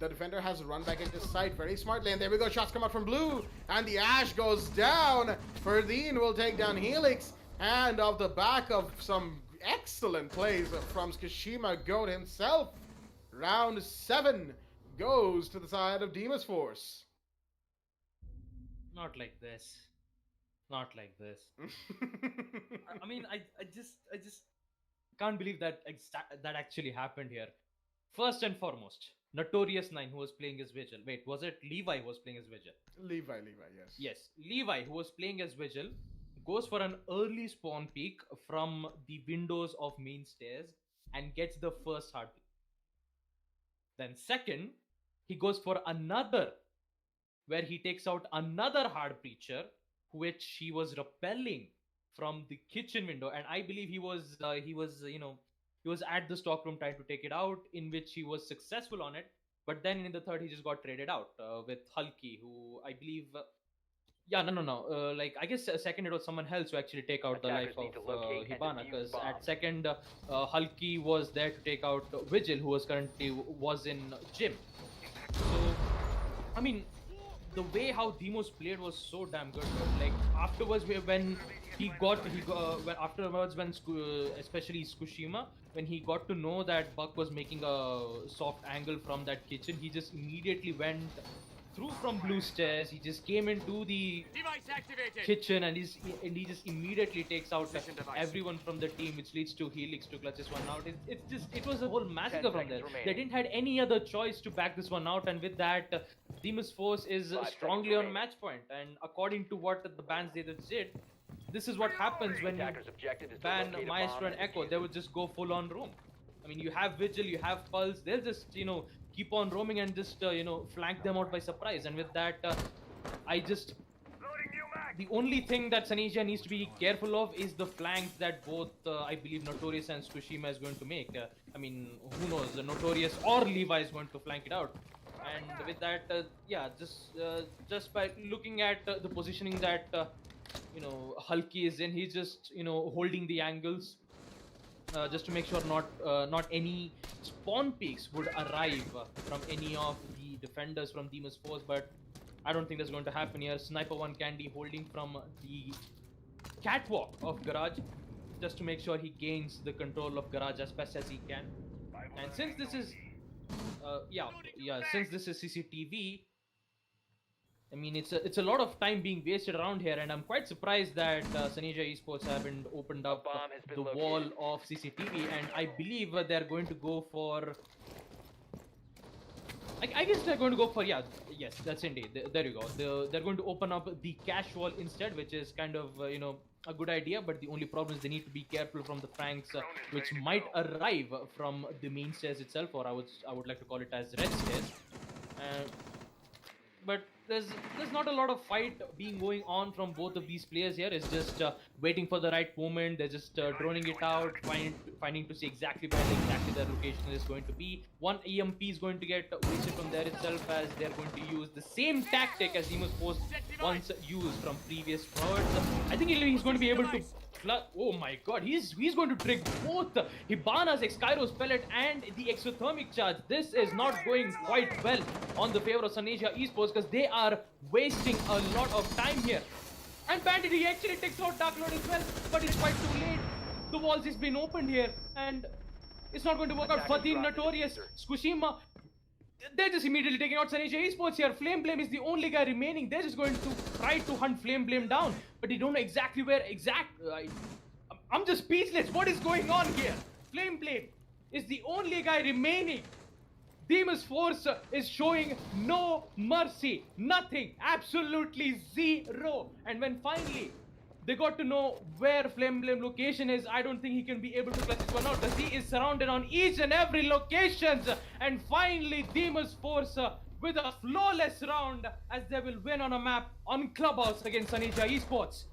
the defender has run back into sight very smartly. And there we go. Shots come out from blue. And the Ash goes down. Ferdine will take down Helix. And off the back of some excellent plays from Kishima Goat himself, round 7 goes to the side of Demas Force. Not like this. Not like this. I mean, I just can't believe that that actually happened here. First and foremost, Notorious 9 who was playing as Vigil. Wait, was it Levi who was playing as Vigil? Levi, yes. Yes, Levi who was playing as Vigil goes for an early spawn peek from the windows of main stairs and gets the first heartbeat. Then second, he goes for another where he takes out another hard breacher which he was repelling from the kitchen window, and I believe he was at the stockroom trying to take it out, in which he was successful on it. But then in the third, he just got traded out with Hulky, who I believe, like I guess second it was someone else to actually take out the life Attackers need of to locate and Hibana, defuse because bombs. at second Hulky was there to take out Vigil, who was in gym. So I mean, the way how Demos played was so damn good. Like afterwards, when especially Tsukushima, when he got to know that Buck was making a soft angle from that kitchen, he just immediately went through from blue stairs. He just came into the kitchen and he just immediately takes out everyone from the team, which leads to Helix to clutch this one out. It was a whole massacre from there. seconds They didn't had any other choice to back this one out, and with that, Demas Force is 5 strongly seconds on remaining. match point. And according to what the bans they did, this is what happens when you Attacker's objective is to ban locate a Maestro bomb and Echo. defuse They it. would just go full on roam. I mean, you have Vigil, you have Pulse. They'll just keep on roaming and just flank them out by surprise. And with that, the only thing that Saneja needs to be careful of is the flanks that both I believe Notorious and Tsukushima is going to make. I mean, who knows? Notorious or Levi is going to flank it out. And with that, just by looking at the positioning that Hulky is in, he's just holding the angles. Just to make sure not any spawn peaks would arrive from any of the defenders from Demas Force, but I don't think that's going to happen here. Sniper 1 Candy holding from the catwalk of Garage, just to make sure he gains the control of Garage as best as he can. And since this is since this is CCTV, I mean, it's a lot of time being wasted around here, and I'm quite surprised that Saneja Esports haven't opened up bomb has been the located. wall of CCTV, and I believe they're going to go for. I guess they're going to go for yes, that's indeed. There you go. They're going to open up the cache wall instead, which is kind of a good idea. But the only problem is they need to be careful from the pranks which might arrive from the main stairs itself, or I would like to call it as red stairs. But there's not a lot of fight being going on from both of these players here. It's just waiting for the right moment. They're just droning it out, finding to see exactly where their location is going to be. One EMP is going to get wasted from there itself, as they're going to use the same tactic as Demas Force once used from previous forwards. I think he's going to be able to. Oh my god, he's going to trigger both Hibana's X-Kairos pellet and the exothermic charge. This is not going quite well on the favor of Saneja Esports, because they are wasting a lot of time here. And Bandit, he actually takes out Dark Lord as well, but it's quite too late. The walls has been opened here, and it's not going to work out. Attackers Fatim, dropped the Notorious, diffuser. Tsukushima, they're just immediately taking out Saneja Esports here. Flame Blame is the only guy remaining. They're just going to try to hunt Flame Blame down, but they don't know exactly where I'm just speechless. What is going on here? Flame Blame is the only guy remaining. Demas Force is showing no mercy. Nothing. Absolutely zero. And when finally They got to know where Flame location is. I don't think he can be able to clutch this one out, as he is surrounded on each and every locations. And finally, Demon's Force with a flawless round, as they will win on a map on Clubhouse against Sanisha Esports.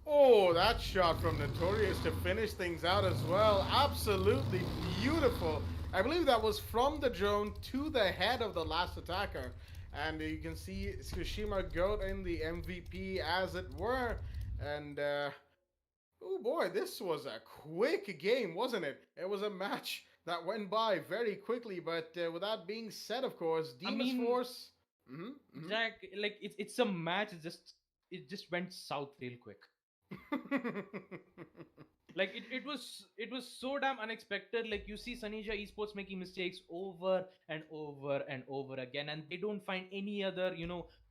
Oh, that shot from Notorious to finish things out as well. Absolutely beautiful. I believe that was from the drone to the head of the last attacker. And you can see Tsushima Goat in the MVP as it were. And, oh boy, this was a quick game, wasn't it? It was a match that went by very quickly. But with that being said, of course, Demon's Force. Jack, like it's a match. It just went south real quick. Like it was so damn unexpected. Like you see Sanisha Esports making mistakes over and over and over again, and they don't find any other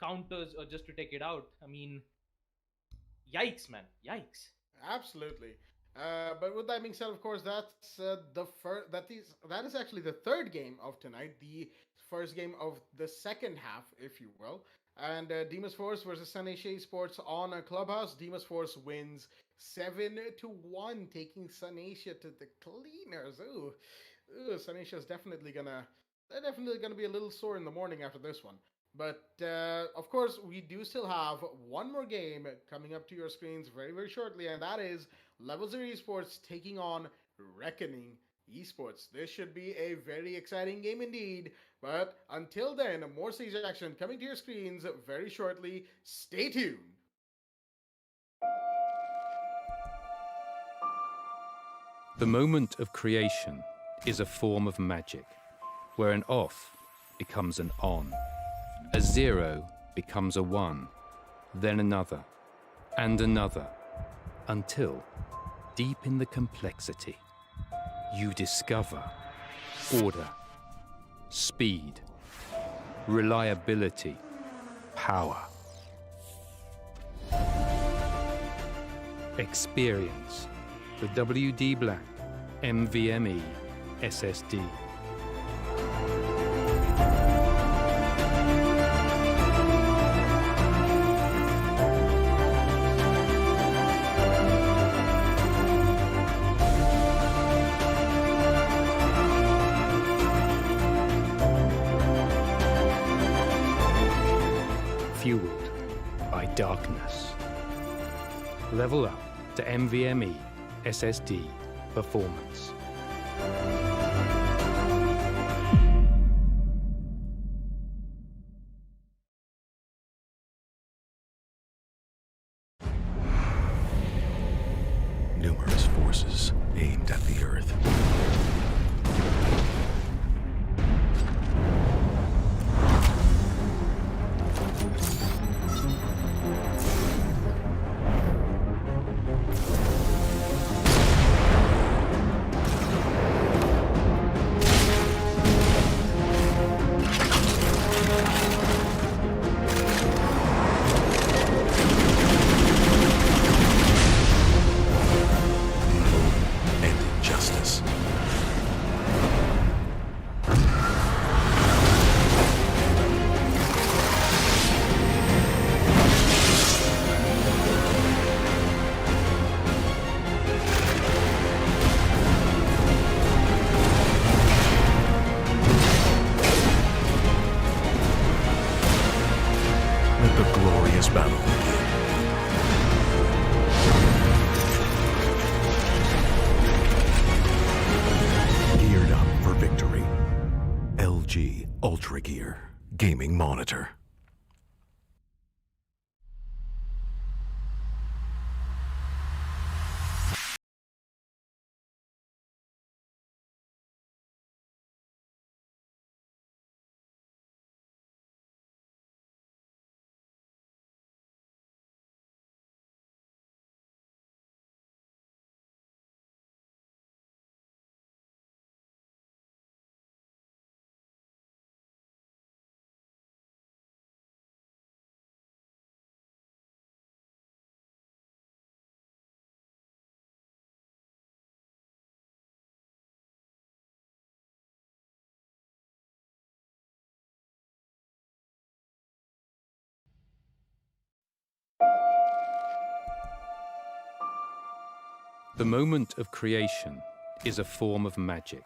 counters or just to take it out. I mean, yikes, man, yikes. Absolutely. But with that being said, of course, that's the first. That is actually the third game of tonight. The first game of the second half, if you will. And Demon's Force versus Sanisha Sports on a Clubhouse. Demon's Force wins 7-1, taking Sanisha to the cleaners. Ooh, Sanisha's they're definitely gonna be a little sore in the morning after this one. But of course, we do still have one more game coming up to your screens very, very shortly, and that is Level Zero Esports taking on Reckoning Esports. This should be a very exciting game indeed. But until then, more stage action coming to your screens very shortly. Stay tuned. The moment of creation is a form of magic, where an off becomes an on. A 0 becomes a 1, then another, and another, until, deep in the complexity, you discover order, speed, reliability, power. Experience the WD Black NVMe SSD. Fueled by darkness. Level up to NVMe SSD performance. Numerous forces aimed at the Earth. And injustice. Let the glorious battle begin. Geared up for victory. LG Ultragear Gaming Monitor. The moment of creation is a form of magic,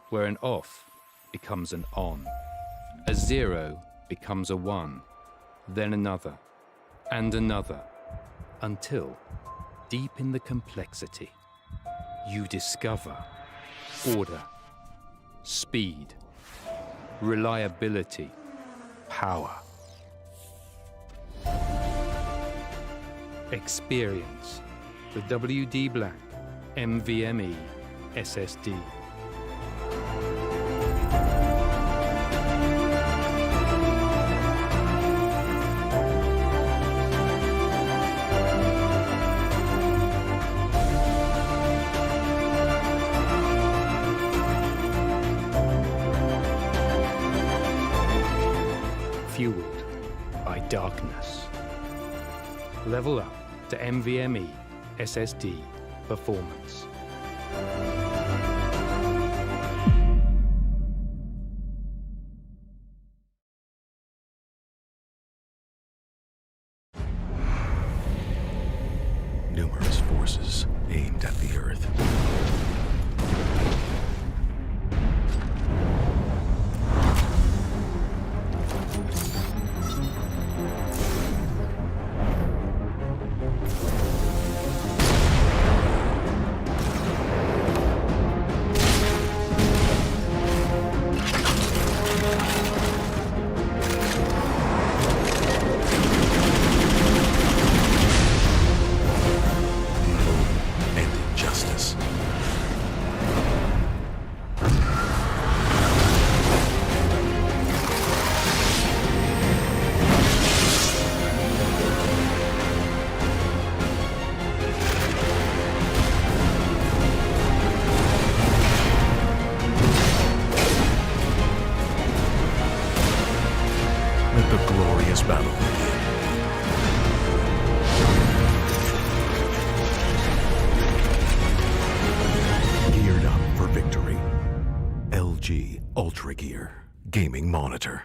where an off becomes an on, a zero becomes a one, then another, and another, until, deep in the complexity, you discover order, speed, reliability, power. Experience the WD Black NVMe SSD. Fueled by darkness. Level up to NVMe SSD performance. Numerous forces aimed at the Earth. And injustice. Let the glorious battle begin. Geared up for victory. LG Ultragear Gaming Monitor.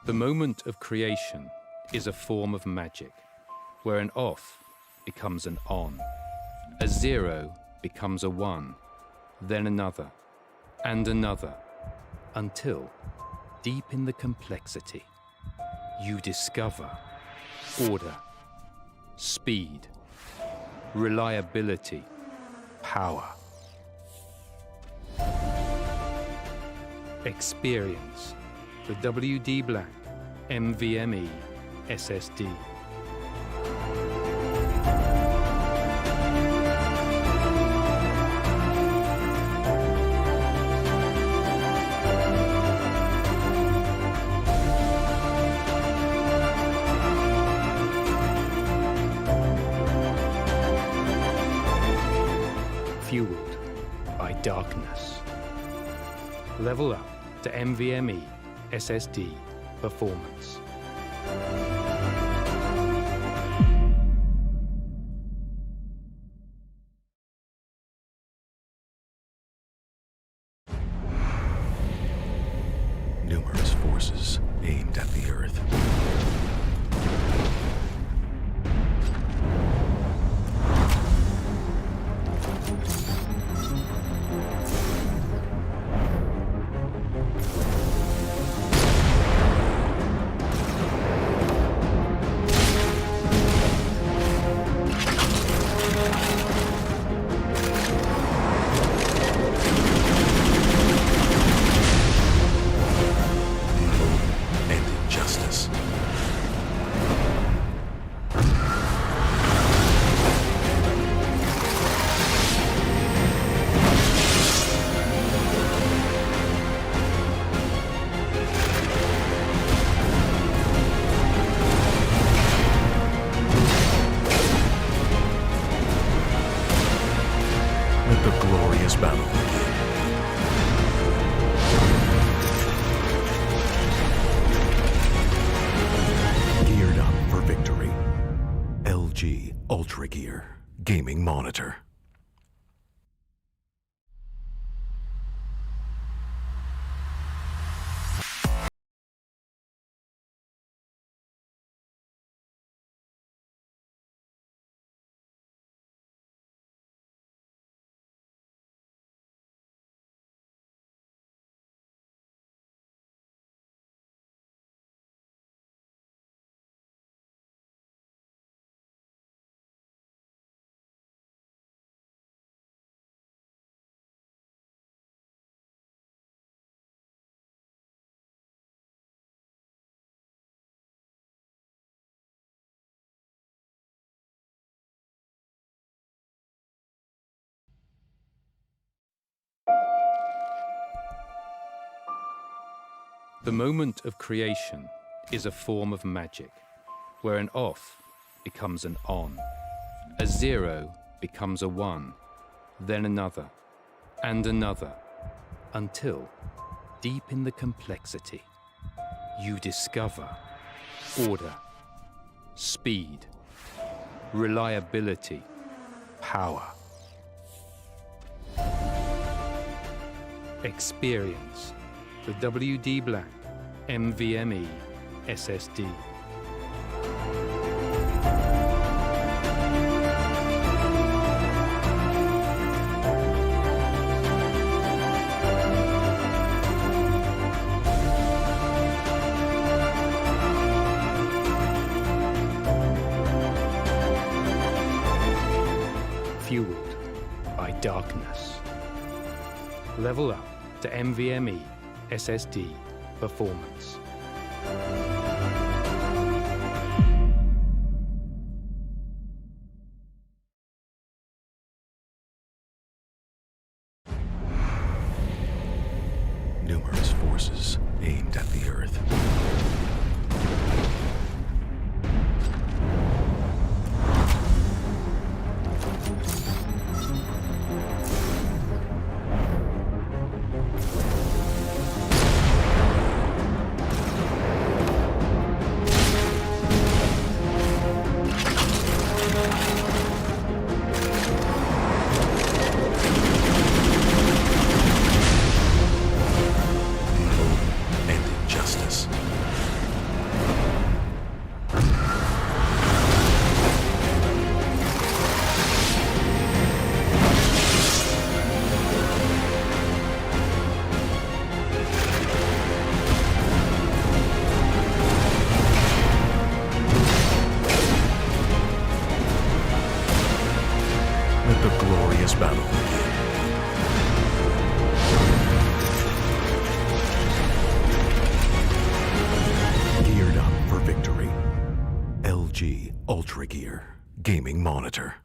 The moment of creation is a form of magic, where an off becomes an on, a zero becomes a one, then another, and another, until, deep in the complexity, you discover order, speed, reliability, power. Experience the WD Black NVMe SSD. Fueled by darkness. Level up to NVMe SSD performance. Numerous forces aimed at the Earth. And injustice. Let the glorious battle begin. Geared up for victory. LG Ultragear Gaming Monitor. The moment of creation is a form of magic, where an off becomes an on, a zero becomes a one, then another, and another, until, deep in the complexity, you discover order, speed, reliability, power. Experience the WD Black NVMe SSD. Fueled by darkness. Level up to NVMe SSD performance. Numerous forces aimed at the Earth. glorious battle begin. Geared up for victory. LG Ultragear Gaming Monitor.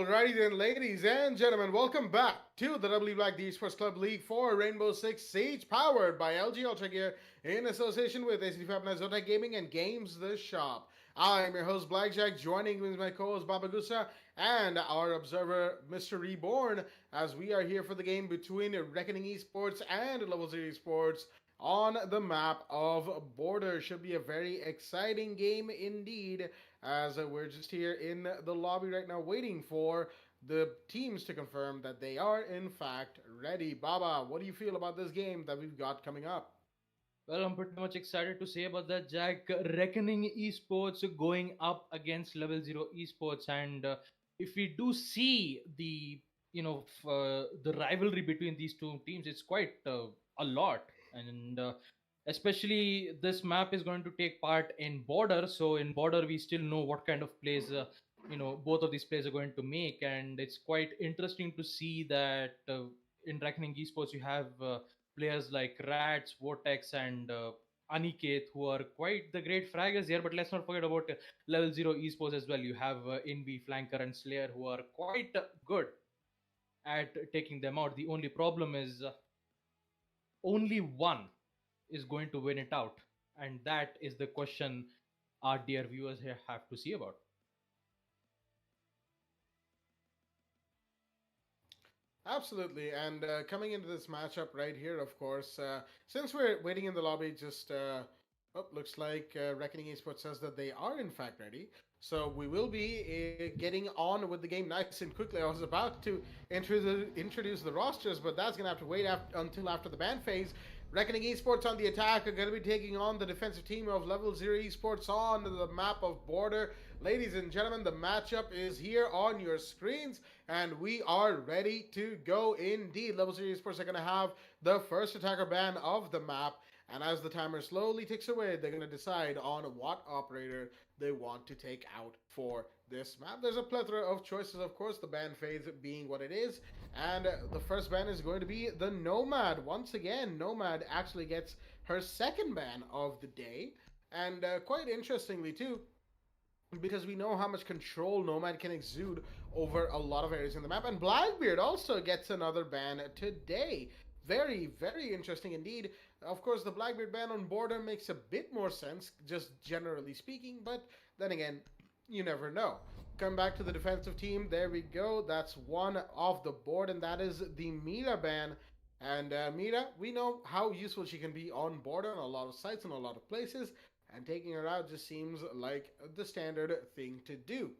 Alrighty then, ladies and gentlemen, welcome back to the W Black the Esports Club League for Rainbow Six Siege, powered by LG Ultragear in association with ACT Fibernet, Zotac Gaming, and Games the Shop. I'm your host Blackjack, joining with my co-host Baba Gusa and our observer Mr. Reborn, as we are here for the game between Reckoning Esports and Level 0 Esports on the map of Border. Should be a very exciting game indeed, as we're just here in the lobby right now waiting for the teams to confirm that they are in fact ready. Baba, what do you feel about this game that we've got coming up? Well, I'm pretty much excited to say about that, Jack. Reckoning Esports going up against Level 0 Esports, and if we do see the the rivalry between these two teams, it's quite a lot, and especially this map is going to take part in Border. So in Border, we still know what kind of plays both of these players are going to make, and it's quite interesting to see that in Reckoning Esports you have players like Rats, Vortex, and Aniket, who are quite the great fraggers here. But let's not forget about Level 0 Esports as well. You have Invi, Flanker, and Slayer, who are quite good at taking them out. The only problem is only one is going to win it out, and that is the question our dear viewers here have to see about. Absolutely, and coming into this matchup right here, of course, since we're waiting in the lobby, just looks like Reckoning Esports says that they are in fact ready. So we will be getting on with the game nice and quickly. I was about to introduce the rosters, but that's going to have to wait until after the ban phase. Reckoning Esports on the attack are going to be taking on the defensive team of Level 0 Esports on the map of Border. Ladies and gentlemen, the matchup is here on your screens, and we are ready to go indeed. Level 0 Esports are going to have the first attacker ban of the map, and as the timer slowly ticks away, they're going to decide on what operator they want to take out for this map. There's a plethora of choices, of course, the ban phase being what it is, and the first ban is going to be the Nomad. Once again, Nomad actually gets her second ban of the day, and quite interestingly too, because we know how much control Nomad can exude over a lot of areas in the map. And Blackbeard also gets another ban today. Very, very interesting indeed. Of course, the Blackbeard ban on Border makes a bit more sense, just generally speaking, but then again, you never know. Come back to the defensive team. There we go. That's one off the board, and that is the Mira ban. And Mira, we know how useful she can be on Border on a lot of sites and a lot of places, and taking her out just seems like the standard thing to do.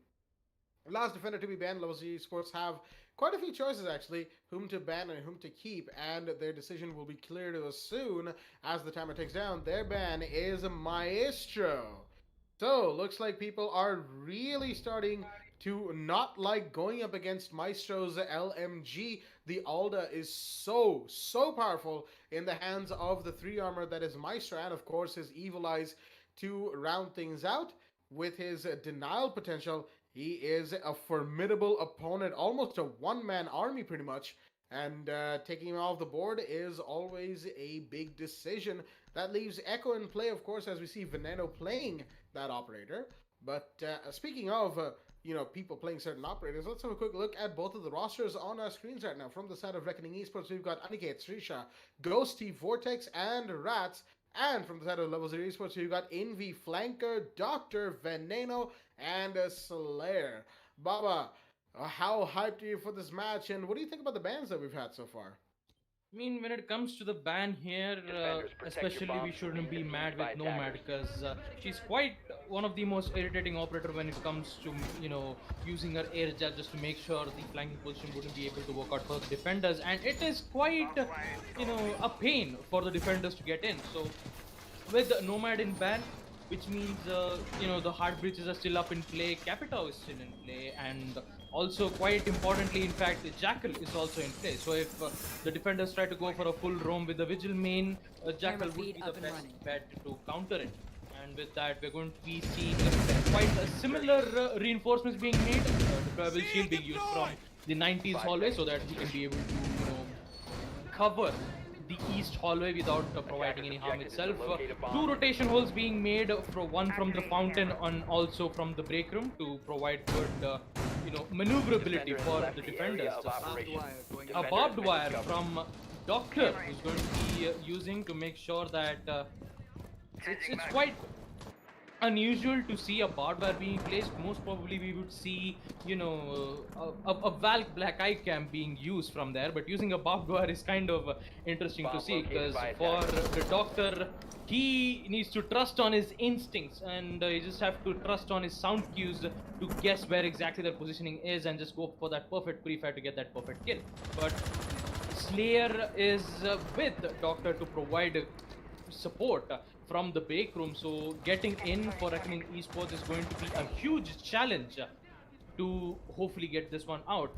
Last defender to be banned, Level 0 Esports have quite a few choices actually, whom to ban and whom to keep, and their decision will be clear to us soon as the timer ticks down. Their ban is Maestro. So, looks like people are really starting to not like going up against Maestro's LMG. The Alda is so powerful in the hands of the 3 armor that is Maestro, and of course his Evil Eyes to round things out. With his denial potential, he is a formidable opponent, almost a one-man army pretty much, and taking him off the board is always a big decision. That leaves Echo in play, of course, as we see Veneno playing that operator. But speaking of people playing certain operators, let's have a quick look at both of the rosters on our screens right now. From the side of Reckoning Esports, we've got Aniket, Srisha, Ghosty, Vortex, and Rats. And from the side of Level 0 Esports, you've got Envy, Flanker, Doctor, Veneno, and Slayer. Baba, how hyped are you for this match, and what do you think about the bans that we've had so far? I mean, when it comes to the ban here, especially we shouldn't be mad with Nomad, because she's quite one of the most irritating operator when it comes to, using her air jet just to make sure the flanking position wouldn't be able to work out for the defenders. And it is quite, a pain for the defenders to get in. So with Nomad in ban, which means, the hard breaches are still up in play, Capitao is still in play, and also quite importantly, in fact, Jackal is also in play. So if the defenders try to go for a full roam with the Vigil main, Jackal would be the best bet to counter it. And with that, we're going to be seeing quite a similar reinforcements being made. Deployable shield being used from the 90s hallway so that he can be able to, cover the east hallway without providing any harm itself. 2 rotation holes being made, one from the fountain and also from the break room to provide good maneuverability Defender has for left the the defenders. area of operation. A Defender barbed has been wire discovered. from Doctor is going to be using to make sure that it's quite unusual to see a barbed wire being placed. Most probably we would see, a Valk Black Eye cam being used from there, but using a barbed wire is kind of interesting to Bomb see, located because by for attackers. the Doctor, he needs to trust on his instincts, and you just have to trust on his sound cues to guess where exactly their positioning is and just go for that perfect pre-fire to get that perfect kill. But Slayer is with Doctor to provide support from the break room, so getting in for Reckoning Esports is going to be a huge challenge to hopefully get this one out.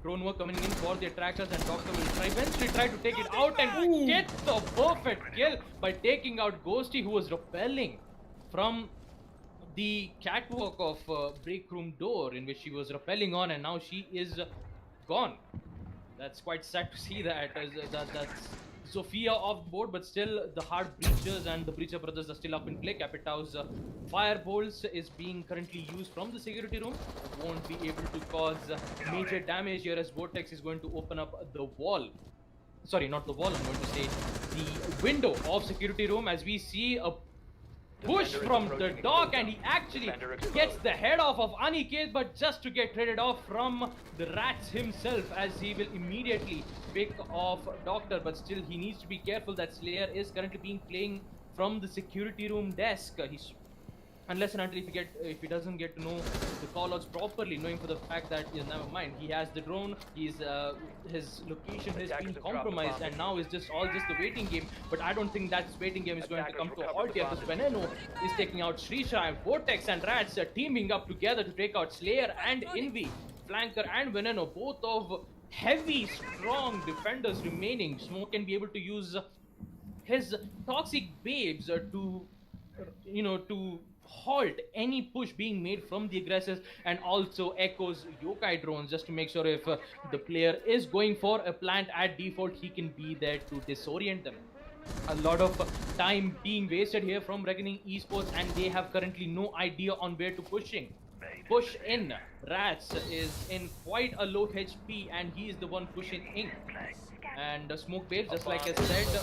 Drone work coming in for the attractors, and Doctor will eventually try to take it out and get the perfect kill by taking out Ghosty, who was rappelling from the catwalk of break room door in which she was rappelling on, and now she is gone. That's quite sad to see that. That's Sophia off board, but still the hard breachers and the breacher brothers are still up in play. Capitau's firebolts is being currently used from the security room. Won't be able to cause major damage here, as Vortex is going to open up the wall. Sorry, not the wall, I'm going to say the window of security room, as we see a push Defender is from the approaching dock, the and he actually Defender exposed. gets the head off of Aniket, but just to get traded off from the rats himself, as he will immediately pick off Doctor. But still, he needs to be careful that Slayer is currently being playing from the security room desk. He's unless and until if he doesn't get to know the callouts properly, knowing for the fact that never mind, he has the drone, his location has Attackers been have dropped the compromised, bomb. and now it's just the waiting game. But I don't think that waiting game is going to Attackers come to a recovered halt the here, bomb. because Veneno is taking out Shrisha, and Vortex and Rats are teaming up together to take out Slayer and Envy. Flanker and Veneno, both of heavy, strong defenders remaining. Smoke can be able to use his toxic babes to halt any push being made from the aggressors, and also Echo's yokai drones, just to make sure if the player is going for a plant at default, he can be there to disorient them. A lot of time being wasted here from Reckoning Esports, and they have currently no idea on where to push in. Rats is in quite a low HP, and he is the one pushing in. And Smoke Babes, just like I said,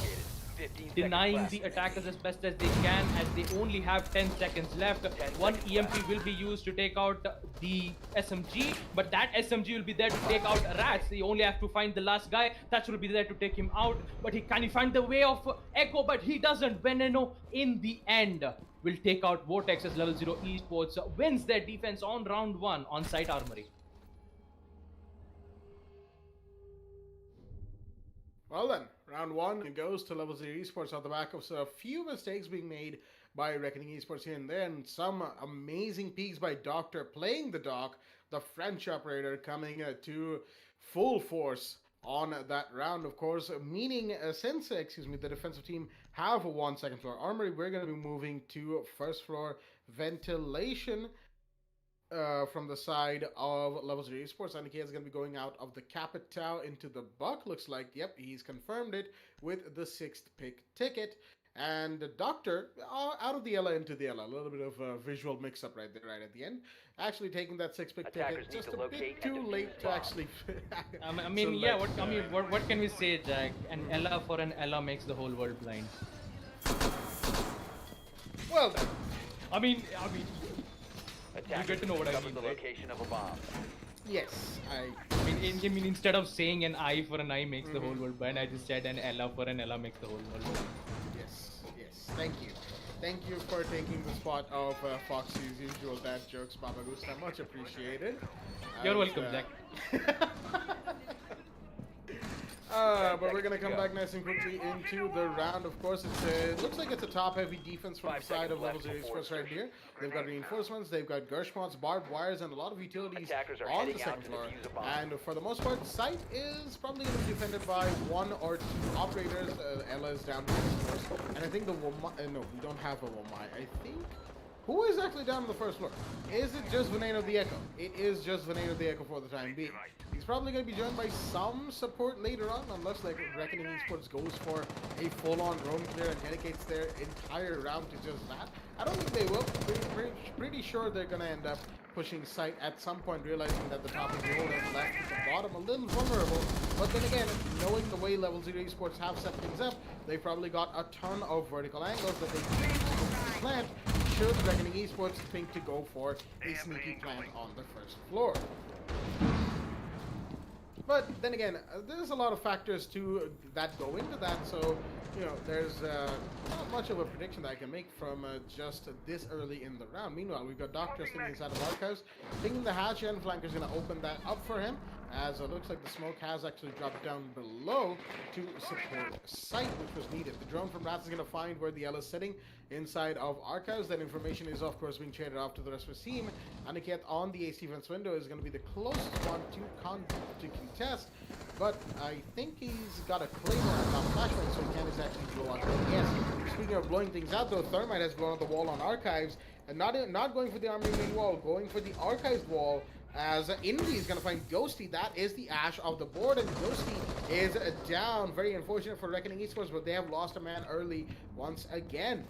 15 denying seconds the left. attackers as best as they can, as they only have 10 seconds left. 10 One seconds EMP left. will be used to take out the SMG, but that SMG will be there to take out Rats. They only have to find the last guy. Thatch will be there to take him out, but can he find the way of Echo? But he doesn't. Veneno in the end will take out Vortex, as Level 0 Esports wins their defense on round 1 on Site Armory. Well then, round 1 goes to Level 0 Esports on the back of a few mistakes being made by Reckoning Esports here and there, and some amazing peaks by Doctor playing the dock, the French operator coming to full force on that round, of course, meaning since the defensive team have won second floor armory, we're going to be moving to first floor ventilation. From the side of Level 0 Esports, Aniket is going to be going out of the Capitao into the Buck. Looks like, yep, he's confirmed it with the 6th pick ticket. And the Doctor, out of the Ella into the Ella. A little bit of a visual mix-up right there, right at the end. Actually taking that 6th pick Attackers ticket need just to a locate bit and too defuse late to bomb. actually... What can we say, Jack? An Ella for an Ella makes the whole world blind. Well done. I mean, Attackers get to know what I discovered mean, the right? location of a bomb. Yes, I mean, instead of saying an eye for an eye makes the whole world blind, I just said an Ella for an Ella makes the whole world blind. Yes, thank you. Thank you for taking the spot of Foxy's usual dad jokes, Baba Gusta. Much appreciated. You're And, welcome, Jack. But we're gonna come back nice and quickly into the round. Of course, it looks like it's a top-heavy defense from 5 the side of seconds Level left 0 before Esports right here. They've got reinforcements, they've got Gershmots, barbed wires, and a lot of utilities Attackers are on the heading out second to floor. defuse a bomb. And for the most part, site is probably going to be defended by 1 or 2 operators. Ella is down to the first floor. And I think the Womai, no, we don't have a Womai. I think... Who is actually down on the first floor? Is it just Veneno the Echo? It is just Veneno the Echo for the time being. He's probably going to be joined by some support later on, unless like Reckoning Esports goes for a full-on drone clear and dedicates their entire round to just that. I don't think they will. Pretty sure they're going to end up pushing site at some point, realizing that the top is rolled and left the bottom a little vulnerable. But then again, knowing the way Level 0 Esports have set things up, they probably got a ton of vertical angles that they can use to plant should Reckoning Esports think to go for a sneaky plant on the first floor. But then again, there's a lot of factors to that go into that, so there's not much of a prediction that I can make from just this early in the round. Meanwhile, we've got Doctor sitting inside of Archives, pinging the hatch, and Flanker's going to open that up for him, as it looks like the smoke has actually dropped down below to support site, which was needed. The drone from Rats is going to find where the L is sitting inside of Archives. That information is, of course, being traded off to the rest of the team. Aniket on the AC fence window is going to be the closest one to contest, but I think he's got a Claymore and not flashbang, so he can't exactly blow out. Yes, speaking of blowing things out, though, Thermite has blown out the wall on Archives, and not going for the Armory main wall, going for the Archives wall, as Invi is going to find Ghosty. That is the Ash of the board, and Ghosty is down. Very unfortunate for Reckoning Esports, but they have lost a man early once again.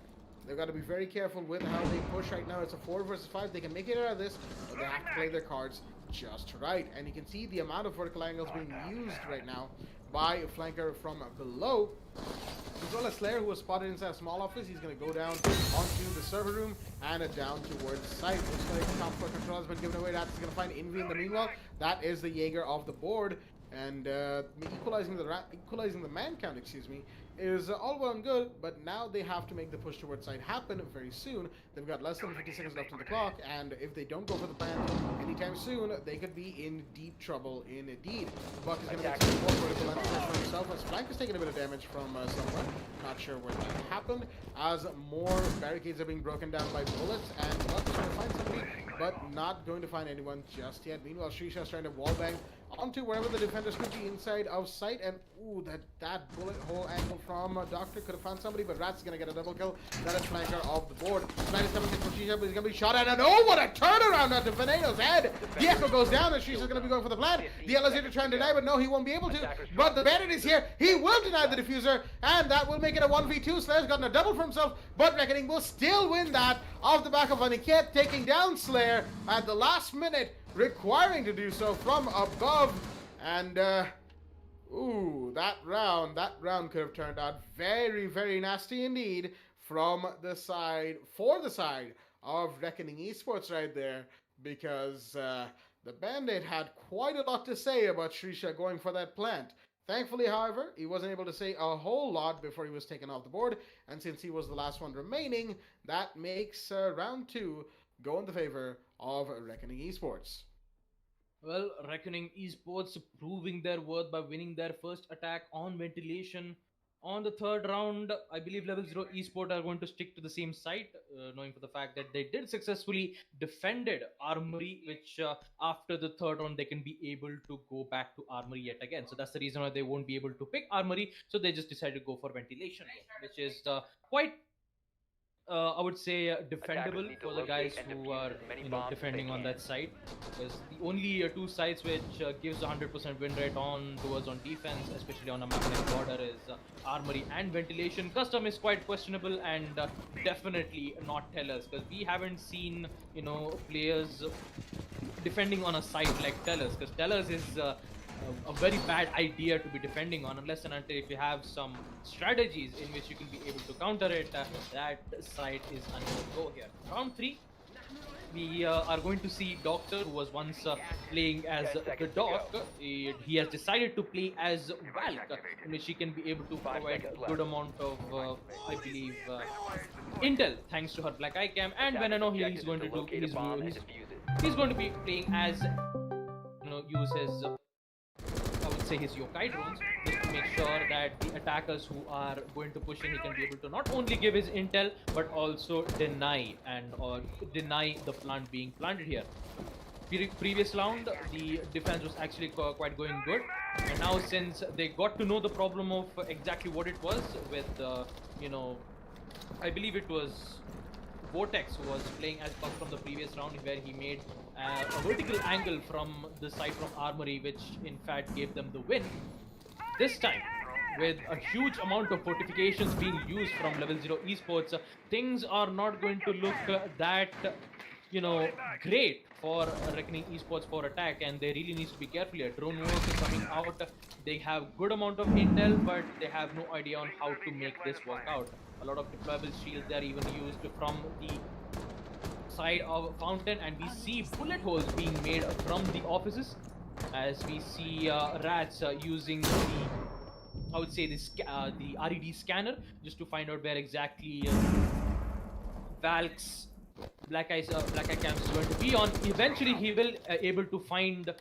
They've got to be very careful with how they push right now. It's a 4 versus 5. They can make it out of this, but they have to play their cards just right. And you can see the amount of vertical angles being used right now by a flanker from below. As well as Slayer, who was spotted inside a small office. He's going to go down onto the server room and down towards site. Looks like top floor control has been given away. That's going to find Envy in the meanwhile. That is the Jaeger of the board. And equalizing the man count, is all well and good, but now they have to make the push towards site happen very soon. They've got less than 50 seconds left on the clock, and if they don't go for the plan anytime soon, they could be in deep trouble indeed. Buck is going to make some more vertical entry for himself, as Flank is taking a bit of damage from somewhere. Not sure where that happened, as more barricades are being broken down by bullets, and Buck is trying to find somebody, but not going to find anyone just yet. Meanwhile, Shrisha is trying to wallbang onto wherever the defenders could be inside of sight, and ooh, that bullet hole angle from Doctor could have found somebody, but Rat's gonna get a double kill. That is flanker of the board. 97 for Shisha, but he's gonna be shot at, and oh, what a turnaround onto Venedo's head! The echo goes down, and Shisha's gonna be going for the plant. The Elevator trying to deny, but no, he won't be able to. But the Bandit is here. He will deny the diffuser, and that will make it a 1v2. Slayer's gotten a double for himself, but Reckoning will still win that off the back of Aniket taking down Slayer at the last minute, requiring to do so from above. And ooh, that round could have turned out very, very nasty indeed for the side of Reckoning Esports right there, because the Bandit had quite a lot to say about Shrisha going for that plant. Thankfully, however, he wasn't able to say a whole lot before he was taken off the board, and since he was the last one remaining, that makes round 2 go in the favor of Reckoning Esports. Well, Reckoning Esports proving their worth by winning their first attack on ventilation. On the third round, I believe Level 0 Esports are going to stick to the same site, knowing for the fact that they did successfully defended Armory, which after the third round, they can be able to go back to Armory yet again. So that's the reason why they won't be able to pick Armory. So they just decided to go for ventilation, which is quite I would say defendable for the guys who are defending on that side, because the only 2 sides which gives 100% win rate on defense, especially on a map like border, is Armory and ventilation. Custom is quite questionable and definitely not Tellers, because we haven't seen players defending on a site like Tellers, because Tellers is a very bad idea to be defending on, unless and until if you have some strategies in which you can be able to counter it. That side is unable to go here. Round 3, we are going to see Doctor, who was once playing as the Doc. He has decided to play as Valk, in which he can be able to provide a good amount of, I believe, intel thanks to her black eye cam. And Veneno, he's going to do he's going to be playing as use his his yokai drones, just to make sure that the attackers who are going to push in, he can be able to not only give his intel but also deny the plant being planted here. Previous round, the defense was actually quite going good, and now since they got to know the problem of exactly what it was with I believe it was Vortex, who was playing as Buck from the previous round, where he made a vertical angle from the side from Armory, which in fact gave them the win. This time, with a huge amount of fortifications being used from Level 0 Esports, things are not going to look that great for Reckoning Esports for attack, and they really needs to be careful here. Drone work is coming out. They have good amount of intel, but they have no idea on how to make this work out. A lot of deployable shields are even used from the side of fountain, and we see bullet holes being made from the offices, as we see rats using I would say the RED scanner just to find out where exactly Valk's Black Eye Camps is going to be on. Eventually, he will able to find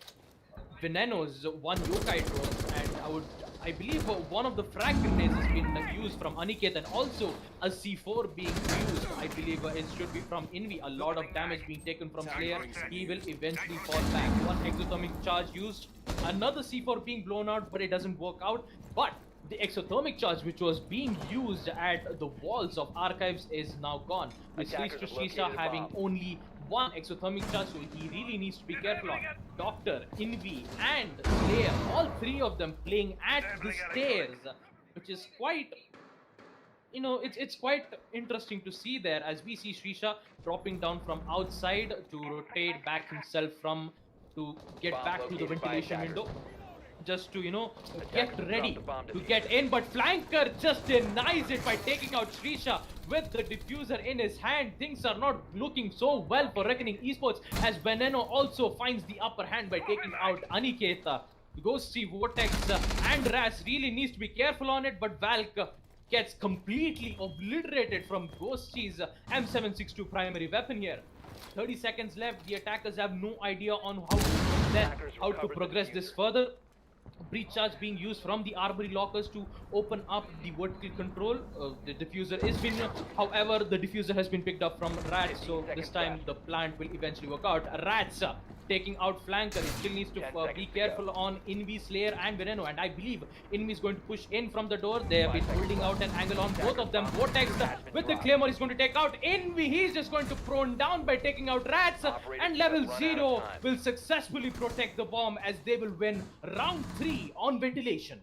Veneno's one yokai drone, and I believe one of the frag grenades has been used from Aniket, and also a C4 being used. I believe it should be from Envy. A lot of damage being taken from Slayer. He will eventually fall back. One exothermic charge used, another C4 being blown out, but it doesn't work out. But the exothermic charge which was being used at the walls of archives is now gone. This leads to Shisha having only one exothermic charge, so he really needs to be careful on. Doctor, Envy, and Slayer, all three of them playing at the stairs, which is quite, it's quite interesting to see there, as we see Shisha dropping down from outside to rotate back himself to get back to the ventilation window, just to get ready to get in. But Flanker just denies it by taking out Srisha with the diffuser in his hand. Things are not looking so well for Reckoning Esports, as Veneno also finds the upper hand by taking out Aniketa. Ghosty, Vortex, and Ras really needs to be careful on it, but Valk gets completely obliterated from Ghosty's M762 primary weapon here. 30 seconds left. The attackers have no idea on how to progress this further. Breach charge being used from the armory lockers to open up the vertical control. The diffuser is been, however, the diffuser has been picked up from Rats, so this time the plant will eventually work out. Rats taking out Flanker. He still needs to be careful on Envy, Slayer, and Veneno, and I believe Envy is going to push in from the door. They have been holding out an angle on both of them. Vortex with the Claymore is going to take out Envy. He's just going to prone down by taking out Rats, and level 0 will successfully protect the bomb, as they will win round 3 on ventilation.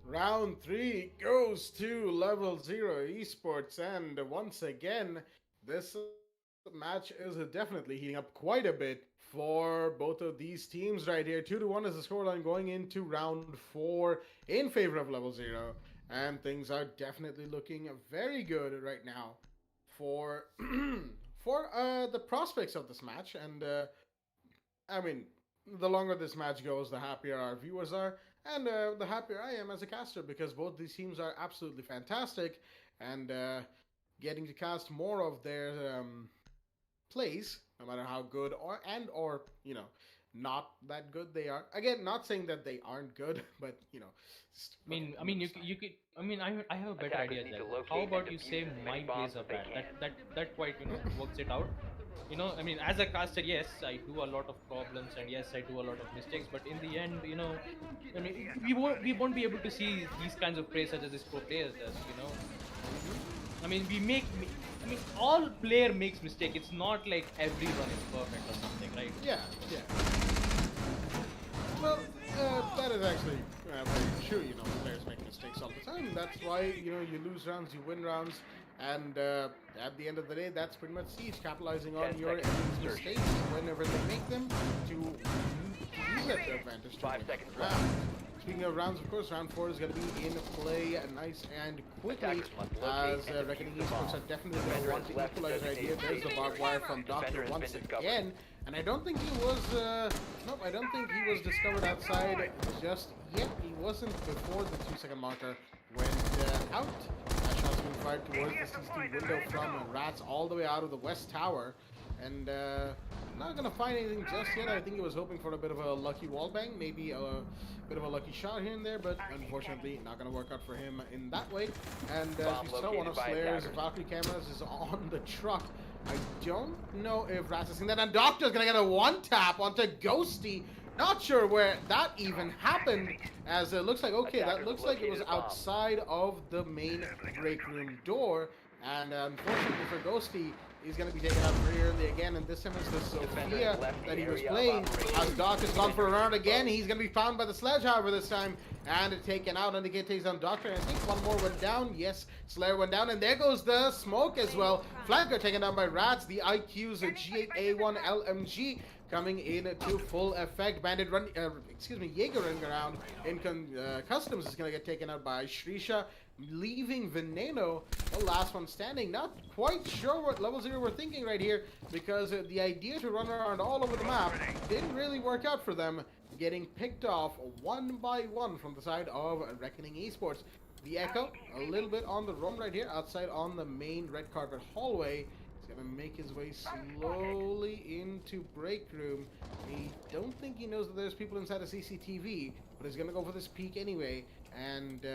Round 3 goes to level 0 Esports, and once again, this match is definitely heating up quite a bit for both of these teams right here. 2-1 is the scoreline going into round 4 in favor of level 0, and things are definitely looking very good right now for the prospects of this match. And I mean, the longer this match goes, the happier our viewers are, and the happier I am as a caster, because both these teams are absolutely fantastic, and getting to cast more of their plays, no matter how good or not that good they are. Again, not saying that they aren't good, but I have a better idea, Jack. How about you say my plays are bad? That quite works it out. As a caster, yes, I do a lot of problems, and yes, I do a lot of mistakes, but in the end, we won't be able to see these kinds of plays such as this pro players does, all player makes mistake. It's not like everyone is perfect or something, right? Yeah. Well, that is actually very true. Players make mistakes all the time. That's why you lose rounds, you win rounds, and at the end of the day, that's pretty much Siege, capitalizing on your enemy's mistakes whenever they make them to use that to advantage. 5 seconds left. Speaking of rounds, of course, round 4 is going to be in play nice and quickly, as Reckoning Esports are definitely going to want to equalize right here. There's the barbed wire from Doctor once again, and I don't think he was, I don't think he was discovered outside just yet. He wasn't before the 2-second marker went out. Shots being fired towards the CCTV window from Rats all the way out of the West Tower, and not gonna find anything just yet. I think he was hoping for a bit of a lucky wallbang, maybe a bit of a lucky shot here and there, but unfortunately not gonna work out for him in that way. And as we saw, one of Slayer's Valkyrie cameras is on the truck. I don't know if Rats is seeing that, and Doctor's gonna get a 1-tap onto Ghosty. Not sure where that even happened, as it looks like, okay, that looks like it was outside of the main break room door. And unfortunately for Ghosty, He's going to be taken out very early again, and this time it's the Sophia that he was playing. As Doc has gone for a round again, he's going to be found by the Sledge, however, this time, and taken out. And the kid takes on Doctor. I think one more went down. Yes, Slayer went down, and there goes the smoke as well. Flanker taken down by Rats. The IQ's G8A1 LMG coming into full effect. Bandit run, Jaeger running around in customs is going to get taken out by Shrisha, leaving Veneno, the last one standing. Not quite sure what Level 0 were thinking right here, because the idea to run around all over the map didn't really work out for them, getting picked off one by one from the side of Reckoning Esports. The Echo, a little bit on the run right here, outside on the main red carpet hallway. He's gonna make his way slowly into break room. I don't think he knows that there's people inside a CCTV, but he's gonna go for this peek anyway. And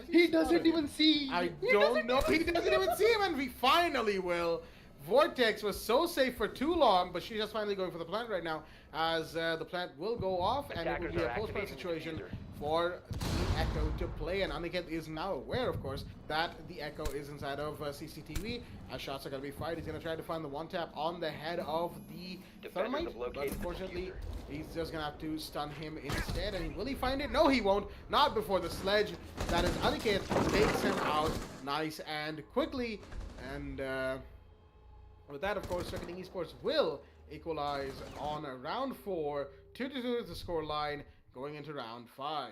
He doesn't even see. I don't know. He doesn't even see him, and we finally will. Vortex was so safe for too long, but she's just finally going for the plant right now, as the plant will go off, and it will be a post-plant situation for the Echo to play. And Aniket is now aware, of course, that the Echo is inside of CCTV. As shots are going to be fired, he's going to try to find the one tap on the head of the Thermite, but unfortunately, he's just going to have to stun him instead. And will he find it? No, he won't. Not before the Sledge. That is Aniket takes him out nice and quickly. And with that, of course, Reckoning Esports will equalize on round 4. 2-2 is the score line going into round 5.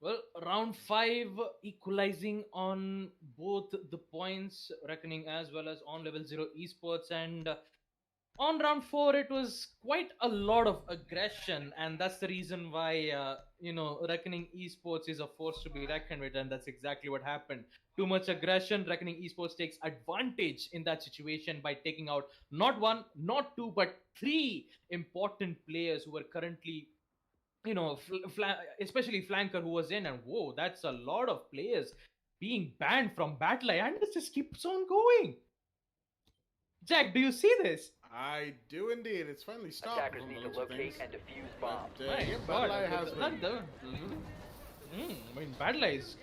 Well, round 5 equalizing on both the points, Reckoning as well as on Level 0 Esports, and on round 4 it was quite a lot of aggression, and that's the reason why Reckoning Esports is a force to be reckoned with, and that's exactly what happened. Too much aggression. Reckoning Esports takes advantage in that situation by taking out not 1, not 2, but 3 important players who were currently, especially Flanker, who was in, and whoa, that's a lot of players being banned from Battle, and it just keeps on going. Jack, do you see this? I do indeed. It's finally stopped. Attackers need to locate and defuse bombs. Has I mean, Battle is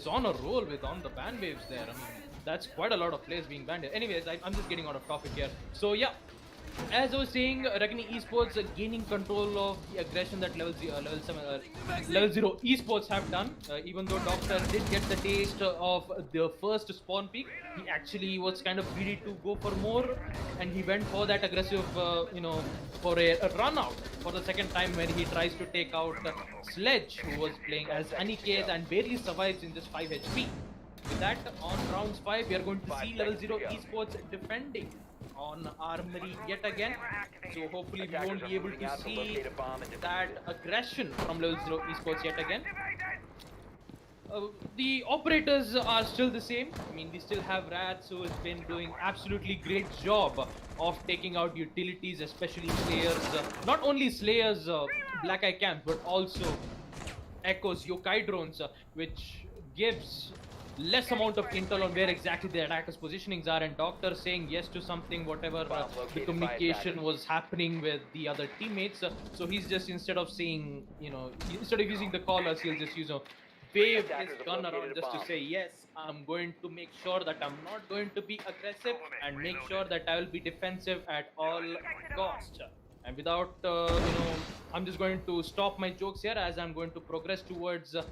on a roll with on the ban waves there. I mean, that's quite a lot of players being banned. Anyways, I'm just getting out of topic here. So yeah, as I was saying, Reckoning Esports gaining control of the aggression that Level 0 Esports have done. Even though Doctor did get the taste of the first spawn peak, he actually was kind of greedy to go for more, and he went for that aggressive, for a run out for the second time when he tries to take out Sledge, who was playing as Aniket and barely survives in just 5 HP. With that, on rounds 5, we are going to see Level 0 Esports defending on Armory yet again, so hopefully we won't be able to see that aggression from Level 0 Esports yet again. The operators are still the same. I mean, we still have Rats, who has been doing absolutely great job of taking out utilities, especially Slayers, not only Slayers Black Eye Camp, but also Echoes, Yokai drones, which gives less amount of intel on where exactly the attackers' positionings are, and Doctor saying yes to something, whatever the communication was happening with the other teammates. So he's just, instead of saying, instead of using the callers, he'll just use wave his gun around just to say, yes, I'm going to make sure that I'm not going to be aggressive and make sure that I will be defensive at all costs. And without, I'm just going to stop my jokes here, as I'm going to progress towards the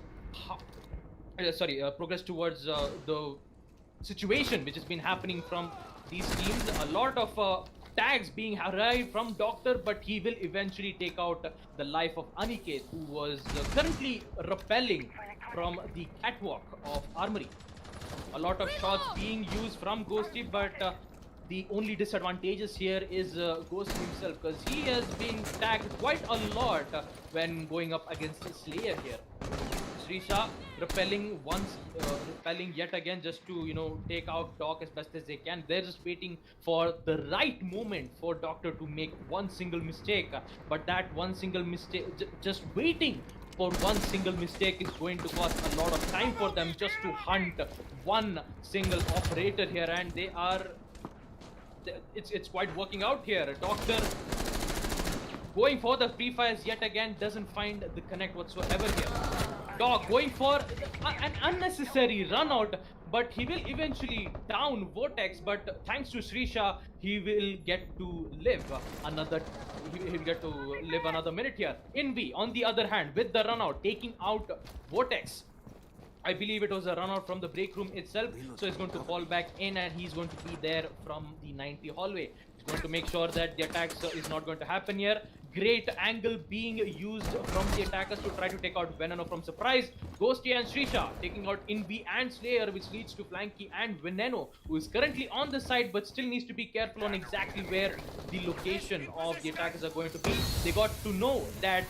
situation which has been happening from these teams. A lot of tags being arrived from Doctor, but he will eventually take out the life of Aniket, who was currently rappelling from the catwalk of Armory. A lot of shots being used from Ghosty, but the only disadvantages here is Ghost himself, because he has been tagged quite a lot when going up against Slayer here. Srisha repelling yet again just to take out Doc as best as they can. They're just waiting for the right moment for Doctor to make one single mistake, but that one single mistake, just waiting for one single mistake, is going to cost a lot of time for them just to hunt one single operator here, and they are, it's quite working out here. Doctor going for the free fires yet again, doesn't find the connect whatsoever here. Dog going for an unnecessary run out, but he will eventually down Vortex. But thanks to Srisha, he will get to live another. He'll get to live another minute here. Envy, on the other hand, with the run out, taking out Vortex. I believe it was a run out from the break room itself, so he's going to fall back in and he's going to be there from the 90 hallway. He's going to make sure that the attacks is not going to happen here. Great angle being used from the attackers to try to take out Veneno from surprise. Ghosty and Srisha taking out Envy and Slayer, which leads to Flanky and Veneno, who is currently on the side but still needs to be careful on exactly where the location of the attackers are going to be. They got to know that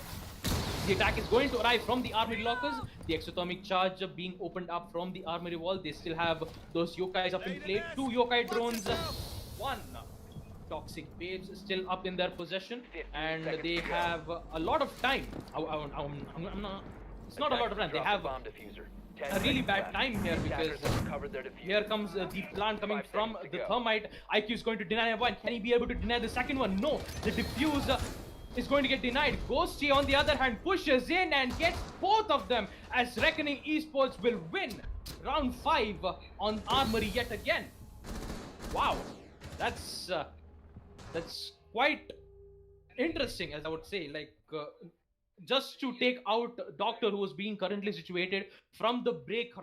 the attack is going to arrive from the armory lockers. The exothermic charge being opened up from the armory wall. They still have those yokais up in play. 2 yokai drones, 1 toxic babes still up in their possession, and they have a lot of time. It's not a lot of time. They have a really bad time here because here comes the plant coming from the thermite. IQ is going to deny one. Can he be able to deny the second one? No. The diffuse is going to get denied. Ghosty, on the other hand, pushes in and gets both of them as Reckoning Esports will win round 5 on Armory yet again. Wow, that's quite interesting, as I would say. Like just to take out Doctor, who was being currently situated from the break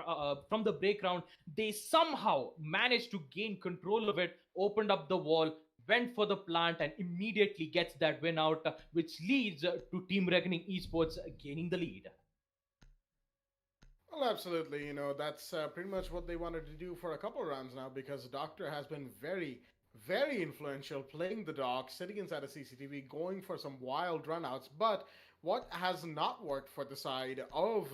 round, they somehow managed to gain control of it, opened up the wall, went for the plant, and immediately gets that win out, which leads to Team Reckoning Esports gaining the lead. Well, absolutely. You know, that's pretty much what they wanted to do for a couple rounds now, because Doctor has been very, very influential, playing the dog, sitting inside a CCTV, going for some wild runouts. But what has not worked for the side of,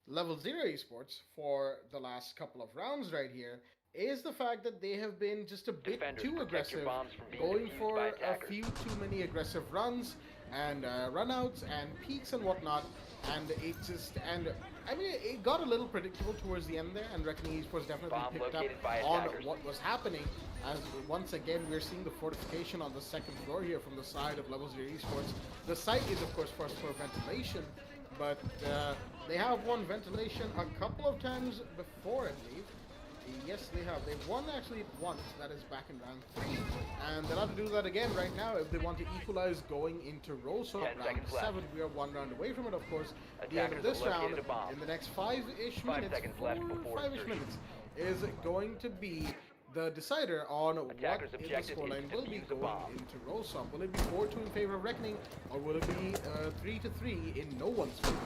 Level 0 Esports for the last couple of rounds right here is the fact that they have been just a bit too aggressive, going for a few too many aggressive runs and runouts and peaks and whatnot, and it got a little predictable towards the end there, and Reckoning Esports definitely picked up on what was happening, as once again we're seeing the fortification on the second floor here from the side of Level 0 Esports. The site is of course first floor ventilation, but they have won ventilation a couple of times before, I believe. Yes, they have. They've won actually once, that is back in round 3. And they'll have to do that again right now if they want to equalize going into Rosso round 7. We are 1 round away from it, of course. At the end of this round, in the next 5-ish minutes, 5-ish minutes, is going to be the decider on what the scoreline will be going into Rosso. Will it be 4-2 in favor of Reckoning, or will it be 3-3 in no one's favor?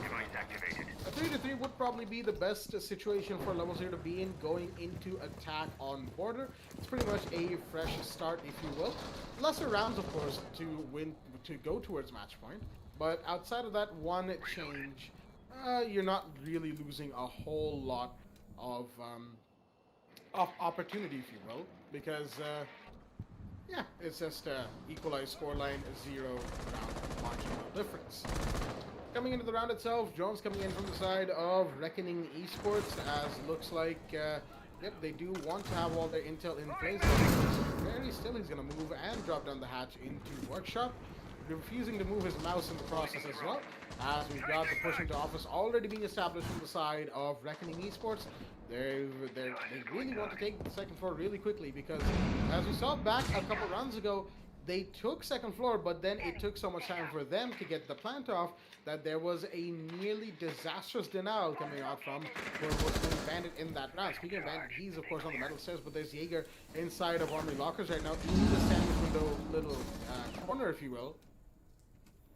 A 3-3 would probably be the best situation for Level 0 to be in going into attack on border. It's pretty much a fresh start, if you will. Lesser rounds, of course, to go towards match point. But outside of that one change, you're not really losing a whole lot of opportunity, if you will, because yeah, it's just equalized scoreline, 0 round marginal difference. Coming into the round itself, drones coming in from the side of Reckoning Esports, as looks like yep, they do want to have all their intel in place. Very still, he's going to move and drop down the hatch into workshop, refusing to move his mouse in the process as well, as we've got the push into office already being established from the side of Reckoning Esports. They really want to take the second floor really quickly, because as we saw back a couple rounds ago, they took second floor, but then it took so much time for them to get the plant off that there was a nearly disastrous denial coming out from Bandit in that round. Speaking of Bandit, he's of course on the metal stairs, but there's Jaeger inside of Armory Lockers right now, in the sandwich window little corner, if you will,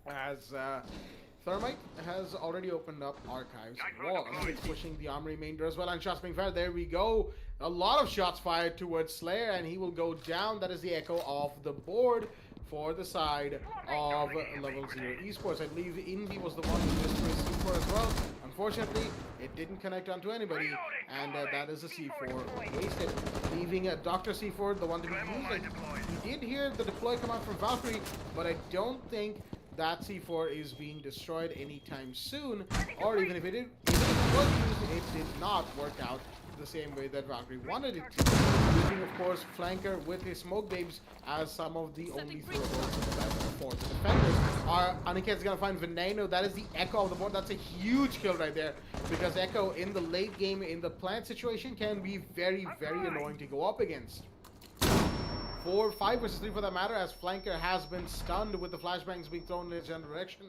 as Thermite has already opened up Archives wall, and he's pushing the Armory main door as well, and shots being fired. There we go. A lot of shots fired towards Slayer, and he will go down. That is the echo of the board for the side of Level 0 Esports. I believe Indy was the one who missed for his C4 as well. Unfortunately, it didn't connect onto anybody, and that is a C4 wasted, leaving a Dr. C4, the one to be used. He did hear the deploy come out from Valkyrie, but I don't think that C4 is being destroyed anytime soon, or even if it was used, it did not work out the same way that Valkyrie wanted it to. Using, of course, Flanker with his smoke babes as some of the only throwables for the defenders. Aniket's gonna find Veneno. That is the Echo of the board. That's a huge kill right there, because Echo in the late game in the plant situation can be very, very annoying to go up against. 5 versus 3 for that matter, as Flanker has been stunned with the flashbangs being thrown in his general direction.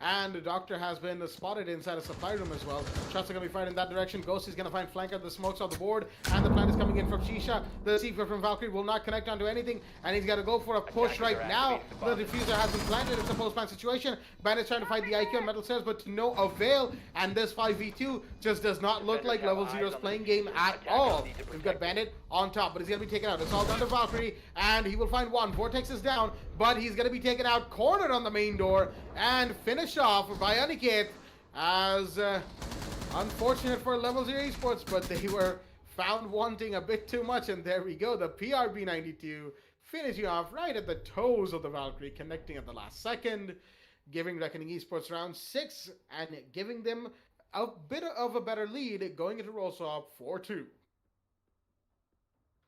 And the Doctor has been spotted inside a supply room as well. Shots are going to be fired in that direction. Ghost is going to find Flanker. The smokes on the board. And the plant is coming in from Shisha. The C4 from Valkyrie will not connect onto anything. And he's got to go for a push right now. The diffuser has been planted. It's a post-plant situation. Bandit's trying to fight the IQ on Metal Stairs, but to no avail. And this 5v2 just does not look like Level Zero's playing game at all. We've got Bandit on top, but he's going to be taken out. It's all down to Valkyrie. And he will find one. Vortex is down, but he's going to be taken out, cornered on the main door, and finished off by Aniket. As unfortunate for Level 0 Esports, but they were found wanting a bit too much, and there we go. The PRB92 finishing off right at the toes of the Valkyrie, connecting at the last second, giving Reckoning Esports round 6 and giving them a bit of a better lead going into roll swap 4-2.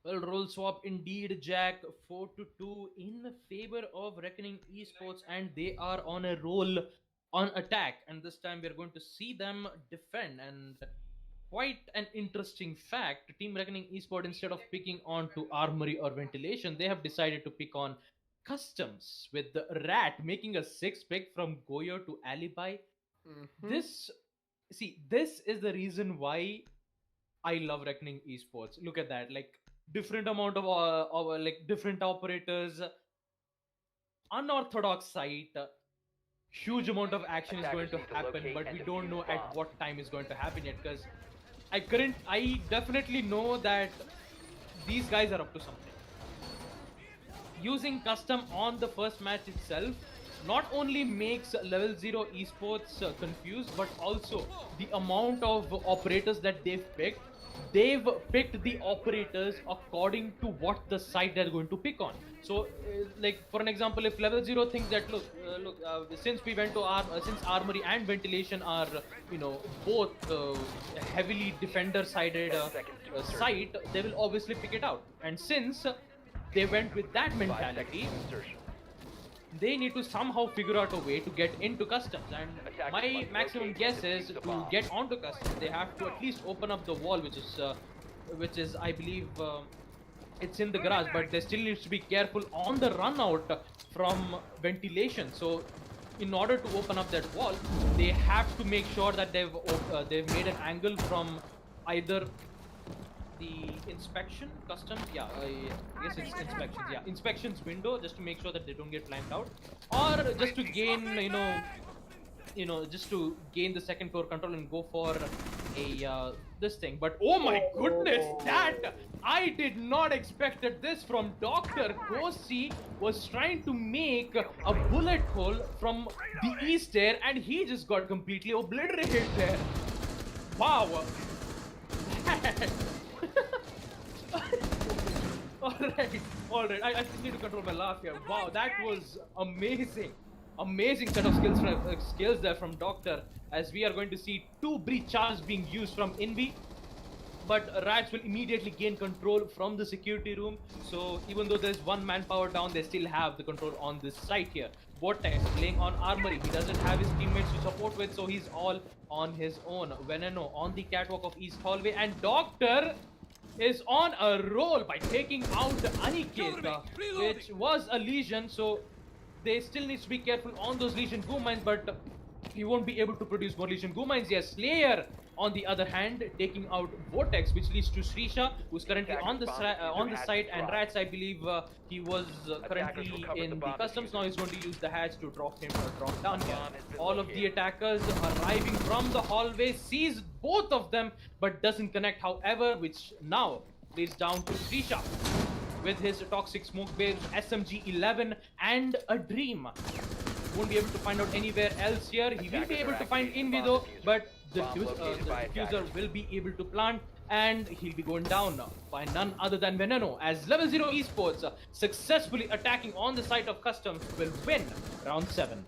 Well, roll swap indeed, Jack. 4-2 in favor of Reckoning Esports, and they are on a roll on attack. And this time we're going to see them defend. And quite an interesting fact, Team Reckoning Esports, instead of picking on to armory or ventilation, they have decided to pick on customs, with the Rat making a 6 pick from Goyo to Alibi. This is the reason why I love Reckoning Esports. Look at that, like different amount of like different operators, unorthodox site, huge amount of action is going to happen, but we don't know at what time is going to happen yet, because I definitely know that these guys are up to something. Using custom on the first match itself not only makes Level 0 Esports confused, but also the amount of operators that they've picked. They've picked the operators according to what the site they're going to pick on. So, like for an example, if Level 0 thinks that since we went to since armory and ventilation are both heavily defender-sided site, they will obviously pick it out. And since they went with that mentality, they need to somehow figure out a way to get into customs, and my maximum guess is to get onto customs they have to at least open up the wall, which is I believe it's in the garage, but they still needs to be careful on the run out from ventilation. So in order to open up that wall, they have to make sure that they've made an angle from either the inspection customs, I guess it's inspections, inspections window, just to make sure that they don't get flanked out, or just to gain just to gain the second floor control and go for a this thing. But oh my goodness, that I did not expect this from Dr. Kosi. Was trying to make a bullet hole from the east there, and he just got completely obliterated there. Wow. Alright. I just need to control my laugh here. Wow, that was amazing. Amazing set of skills there from Doctor, as we are going to see 2 breach charges being used from Invi. But Rats will immediately gain control from the security room. So even though there's 1 manpower down, they still have the control on this site here. Vortex playing on armory. He doesn't have his teammates to support with, so he's all on his own. Veneno on the catwalk of East Hallway, and Doctor is on a roll by taking out Aniket, which was a Legion, so they still need to be careful on those Legion Goo Mines, but he won't be able to produce more Legion Goo Mines. Yes, Slayer on the other hand taking out Vortex, which leads to Srisha, who's currently on the site, and Rats, I believe he was currently in the customs. Now he's going to use the hatch to drop down here. All of the attackers arriving from the hallway, sees both of them but doesn't connect, however, which now leads down to Srisha with his toxic smoke babes, SMG-11 and a Dream. Won't be able to find out anywhere else here. He will be able to find Invi though, but the diffuser will be able to plant, and he'll be going down by none other than Veneno, as Level 0 Esports successfully attacking on the site of customs will win round 7.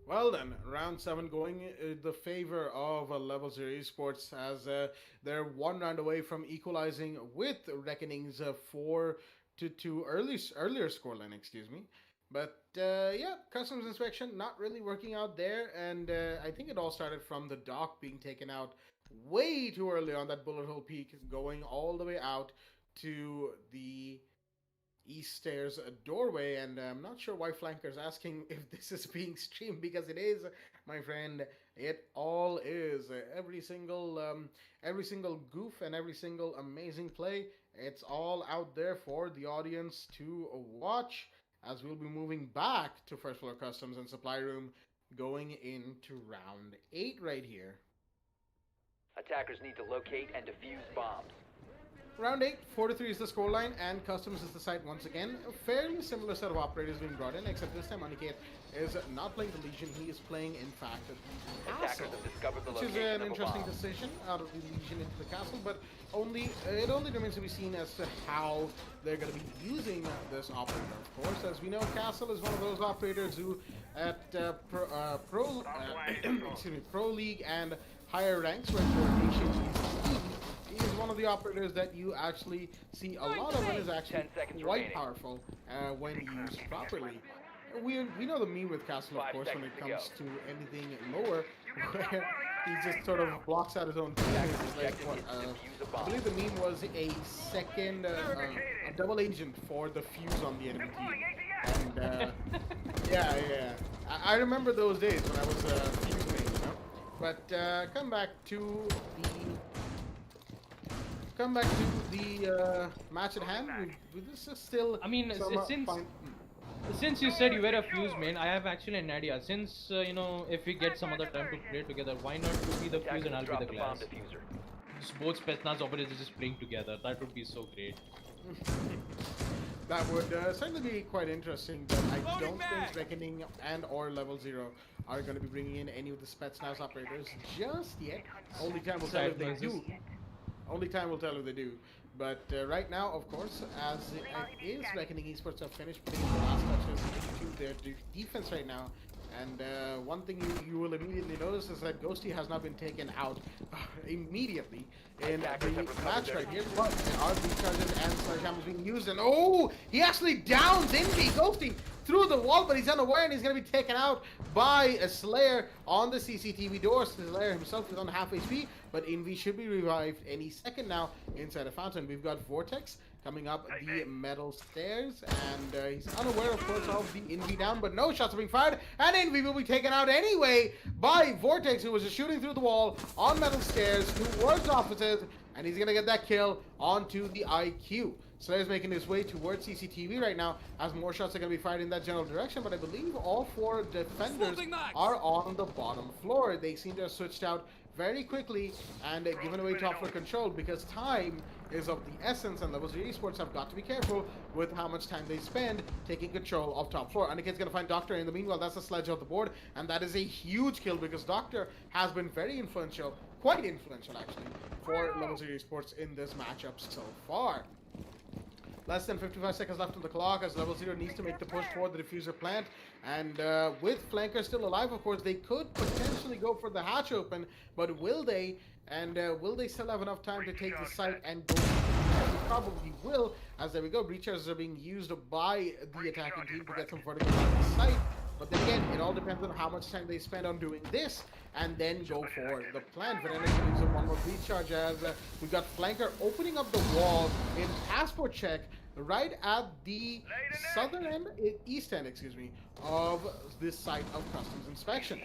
Well then, round 7 going in the favor of Level 0 Esports, as they're 1 round away from equalizing with Reckoning's 4-2 earlier scoreline, excuse me. But yeah, customs inspection not really working out there, and I think it all started from the dock being taken out way too early on that bullet hole peak, going all the way out to the east stairs doorway. And I'm not sure why Flanker's asking if this is being streamed, because it is, my friend. It all is. Every single goof and every single amazing play, it's all out there for the audience to watch, as we'll be moving back to first floor customs and supply room, going into round 8 right here. Attackers need to locate and defuse bombs. Round 8, 4-3 is the scoreline, and customs is the site once again. A fairly similar set of operators being brought in, except this time Aniket is not playing the Legion. He is playing, in fact, the Castle, Attackers have discovered the which is location an of a interesting bomb. decision out of the Legion into the Castle, but it only remains to be seen as to how they're going to be using this operator. Of course, as we know, Castle is one of those operators who, at Pro League and higher ranks, where coordination is key, is one of the operators that you actually see a lot of, and is actually 10 seconds quite remaining. powerful when used properly. We know the meme with Castle, of 5 course, when it seconds comes to to anything lower, where he just sort of blocks out his own teammates. It's like, what, I believe the meme was a second, a double agent for the fuse on the enemy team. And yeah. I remember those days when I was a fuse mate, you know. But come back to the match at hand. This is still. I mean, since you said you were a fuse main, I have actually an idea. Since if we get some other time to play together, why not you be the fuse and I'll be the bomb glass? diffuser. Just both Spetsnaz operators just playing together. That would be so great. That would certainly be quite interesting, but I don't think Reckoning and or Level 0 are going to be bringing in any of the Spetsnaz operators just yet. Only time will tell if they do. Only time will tell if they do. But right now, of course, as it is Reckoning Esports have finished putting the last touches into their defense right now. And one thing you will immediately notice is that Ghosty has not been taken out immediately in the match right here. But there are recharges and sledgehammers being used, and oh, he actually downs Envy. Ghosty through the wall, but he's unaware, and he's going to be taken out by a Slayer on the CCTV door. Slayer himself is on half HP, but Envy should be revived any second now inside a fountain. We've got Vortex coming up the metal stairs, and he's unaware, of course, of the Envy down, but no shots are being fired, and Envy will be taken out anyway by Vortex, who was just shooting through the wall on metal stairs towards offices, and he's gonna get that kill onto the IQ. Slayer's making his way towards CCTV right now, as more shots are going to be fired in that general direction, but I believe all 4 defenders are on the bottom floor. They seem to have switched out very quickly and given away top floor control, because time is of the essence, and Level 0 Esports have got to be careful with how much time they spend taking control of top floor. And the kid's going to find Doctor. In the meanwhile, that's a sledge off the board, and that is a huge kill, because Doctor has been very influential, quite influential actually, for Level 0 Esports in this matchup so far. Less than 55 seconds left on the clock, as Level 0 needs to make the push for the diffuser plant. And with Flanker still alive, of course, they could potentially go for the hatch open, but will they? And will they still have enough time to take the site and go? They probably will, as there we go. Recharges are being used by the attacking team to get some vertical on the site. But then again, it all depends on how much time they spend on doing this, and then go for the plant. Vanessa can use one more recharge, as we've got Flanker opening up the wall in passport check right at the southern end, east end, excuse me, of this site of customs inspection.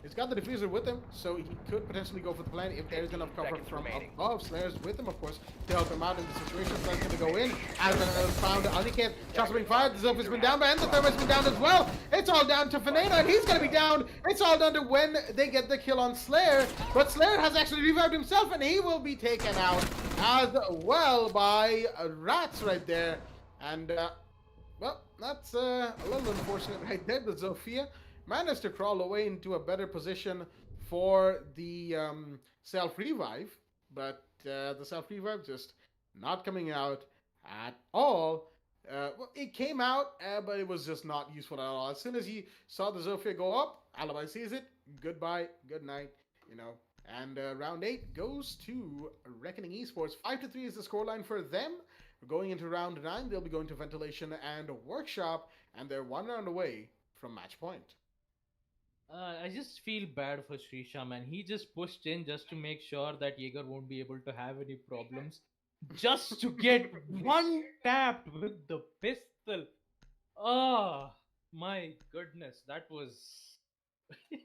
He's got the diffuser with him, so he could potentially go for the plant if there's enough cover from above. Slayer's with him, of course, to help him out in the situation. Slayer's going to go in. As another found, Aniket, shots are being fired. The Zof has been down, and the Thermos has been down as well. It's all down to Finena, and he's going to be down. It's all down to when they get the kill on Slayer. But Slayer has actually revived himself, and he will be taken out as well by Rats right there. And, well, that's a little unfortunate right there. The Zofia managed to crawl away into a better position for the self-revive, but the self-revive just not coming out at all. Well, it came out, but it was just not useful at all. As soon as he saw the Zofia go up, Alibi sees it, goodbye, good night, you know. And round 8 goes to Reckoning Esports. 5-3 is the scoreline for them. Going into round 9, they'll be going to Ventilation and Workshop. and they're 1 round away from match point. I just feel bad for Srisha, man. He just pushed in just to make sure that Jaeger won't be able to have any problems. Just to get one tapped with the pistol. Ah, my goodness, that was. I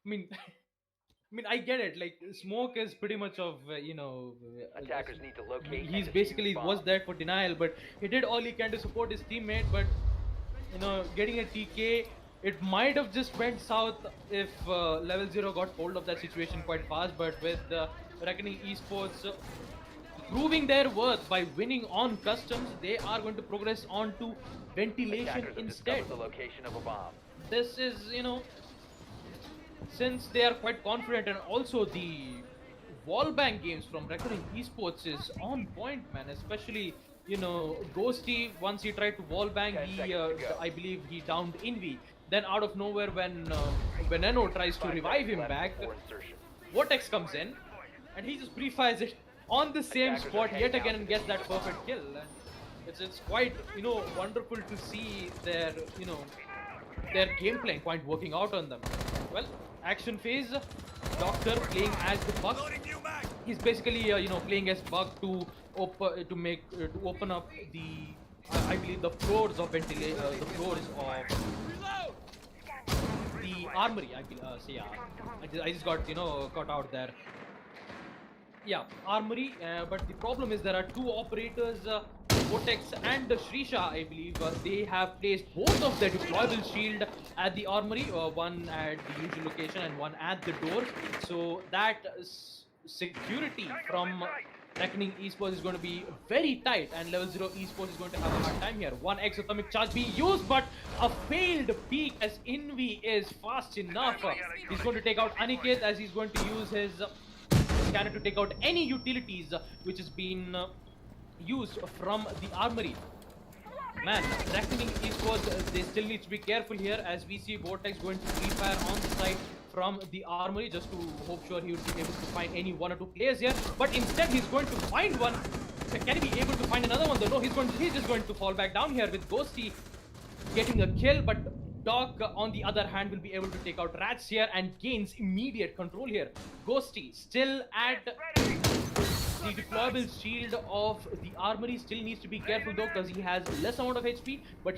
mean, I get it. Like, Smoke is pretty much of Attackers need to locate and he's defuse basically bomb. was there for denial, but he did all he can to support his teammate. But getting a TK, it might have just went south if Level Zero got hold of that situation quite fast. But with Reckoning Esports proving their worth by winning on customs, they are going to progress on to ventilation Attackers have instead. discovered the location of a bomb. This is, since they are quite confident, and also the wallbang games from Reckoning Esports is on point, man. Especially, Ghosty, once he tried to wallbang, 10 he, seconds to go. I believe, he downed Envy. Then out of nowhere, when Veneno tries to 5 revive seconds him left back, before insertion. Vortex comes in, and he just pre-fires it on the same Attackers are spot heading yet out again to and the gets that diffuser bomb. perfect kill. And it's quite wonderful to see their their gameplay quite working out on them. Well, action phase. Doctor playing as the bug. He's basically playing as bug to open up the I believe the floors of the floors of the armory. I believe. So yeah, I just got caught out there. Yeah, armory. But the problem is there are two operators, Vortex and Shrisha, I believe. They have placed both of their deployable shield at the armory, one at the usual location and one at the door. So that security from Reckoning Esports is going to be very tight, and Level 0 Esports is going to have a hard time here. 1x atomic charge being used, but a failed peek as Envy is fast enough. He's going to take out Aniket as he's going to use his scanner to take out any utilities which has been used from the armory. Man, Reckoning Esports, they still need to be careful here as we see Vortex going to free fire on the side from the armory just to hope sure he would be able to find any one or two players here. But instead he's going to find one. Can he be able to find another one though? No, he's just going to fall back down here with Ghosty getting a kill, but Doc, on the other hand, will be able to take out Rats here and gains immediate control here. Ghosty still at the deployable shield of the armory. Still needs to be careful though because he has less amount of HP, but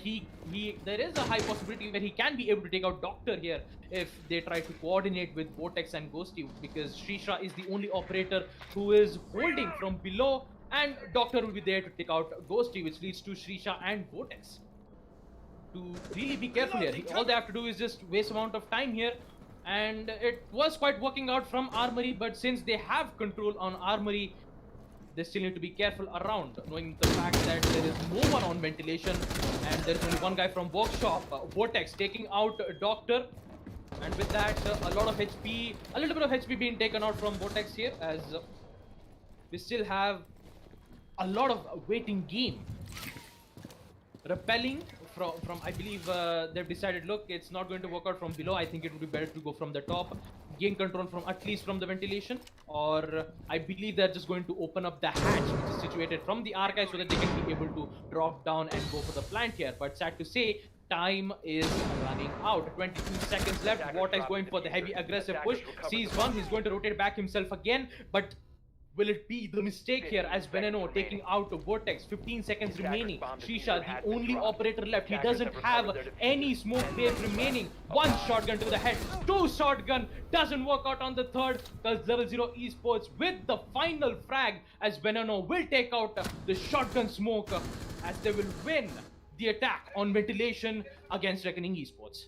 there is a high possibility where he can be able to take out Doctor here if they try to coordinate with Vortex and Ghosty, because Shisha is the only operator who is holding from below, and Doctor will be there to take out Ghosty, which leads to Shisha and Vortex to really be careful here. All they have to do is just waste amount of time here, and it was quite working out from armory, but since they have control on armory, they still need to be careful around, knowing the fact that there is no one on ventilation and there's only one guy from workshop. Vortex taking out Doctor, and with that a little bit of HP being taken out from Vortex here, as we still have a lot of waiting game. Repelling from I believe they've decided, look, it's not going to work out from below. I think it would be better to go from the top, gain control from at least from the ventilation, or I believe they're just going to open up the hatch which is situated from the archive so that they can be able to drop down and go for the plant here. But sad to say, time is running out. 22 seconds left. Vortex going for the heavy aggressive push. Sees one, he's going to rotate back himself again, but will it be the mistake here as Veneno taking out Vortex? 15 seconds remaining. Shisha, the only operator left. He doesn't have any smoke wave remaining. One shotgun to the head. Two shotgun. Doesn't work out on the third because Level 0 Esports with the final frag as Veneno will take out the shotgun smoke as they will win the attack on ventilation against Reckoning Esports.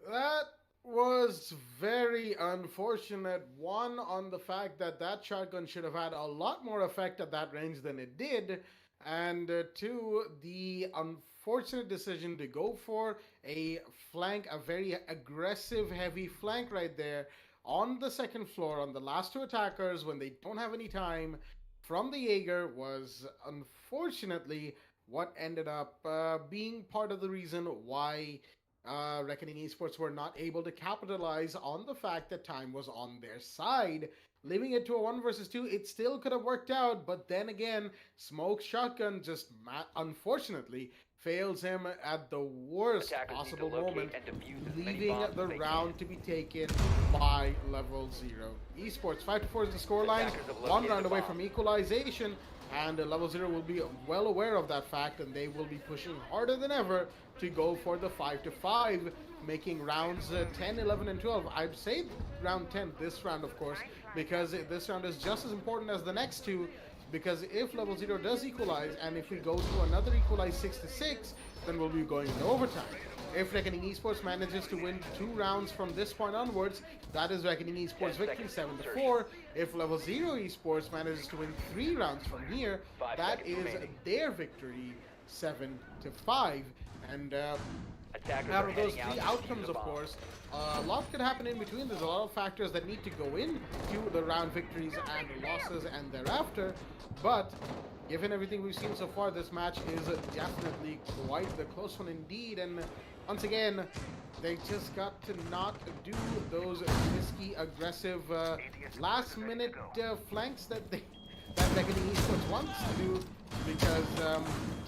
That was very unfortunate. One, on the fact that that shotgun should have had a lot more effect at that range than it did, and two, the unfortunate decision to go for a flank, a very aggressive heavy flank right there on the second floor on the last two attackers when they don't have any time from the Jaeger was unfortunately what ended up being part of the reason why Reckoning Esports were not able to capitalize on the fact that time was on their side Leaving it to a 1 versus 2, it still could have worked out, but then again, Smoke Shotgun just unfortunately fails him at the worst Attackers need to possible locate moment, and defuse as many leaving bombs the as they round to be taken by level 0. Esports 5-4 is the scoreline, Attackers have one located round the away bomb. from equalization, and level 0 will be well aware of that fact, and they will be pushing harder than ever to go for the 5-5, making rounds 10, 11, and 12. I'd say round 10, this round, of course, because this round is just as important as the next two, because if level 0 does equalize, and if we go to another equalized 6-6, then we'll be going into overtime. If Reckoning Esports manages to win 2 rounds from this point onwards, that is Reckoning Esports victory 7-4. If Level 0 Esports manages to win 3 rounds from here, that is their victory 7-5. And Attackers out are of those heading out 3 to outcomes, defuse the of bomb. course, a lot could happen in between. There's a lot of factors that need to go into the round victories and losses and thereafter. But given everything we've seen so far, this match is definitely quite the close one indeed. And once again, they just got to not do those risky, aggressive, last-minute flanks that Reckoning Esports wants to do, because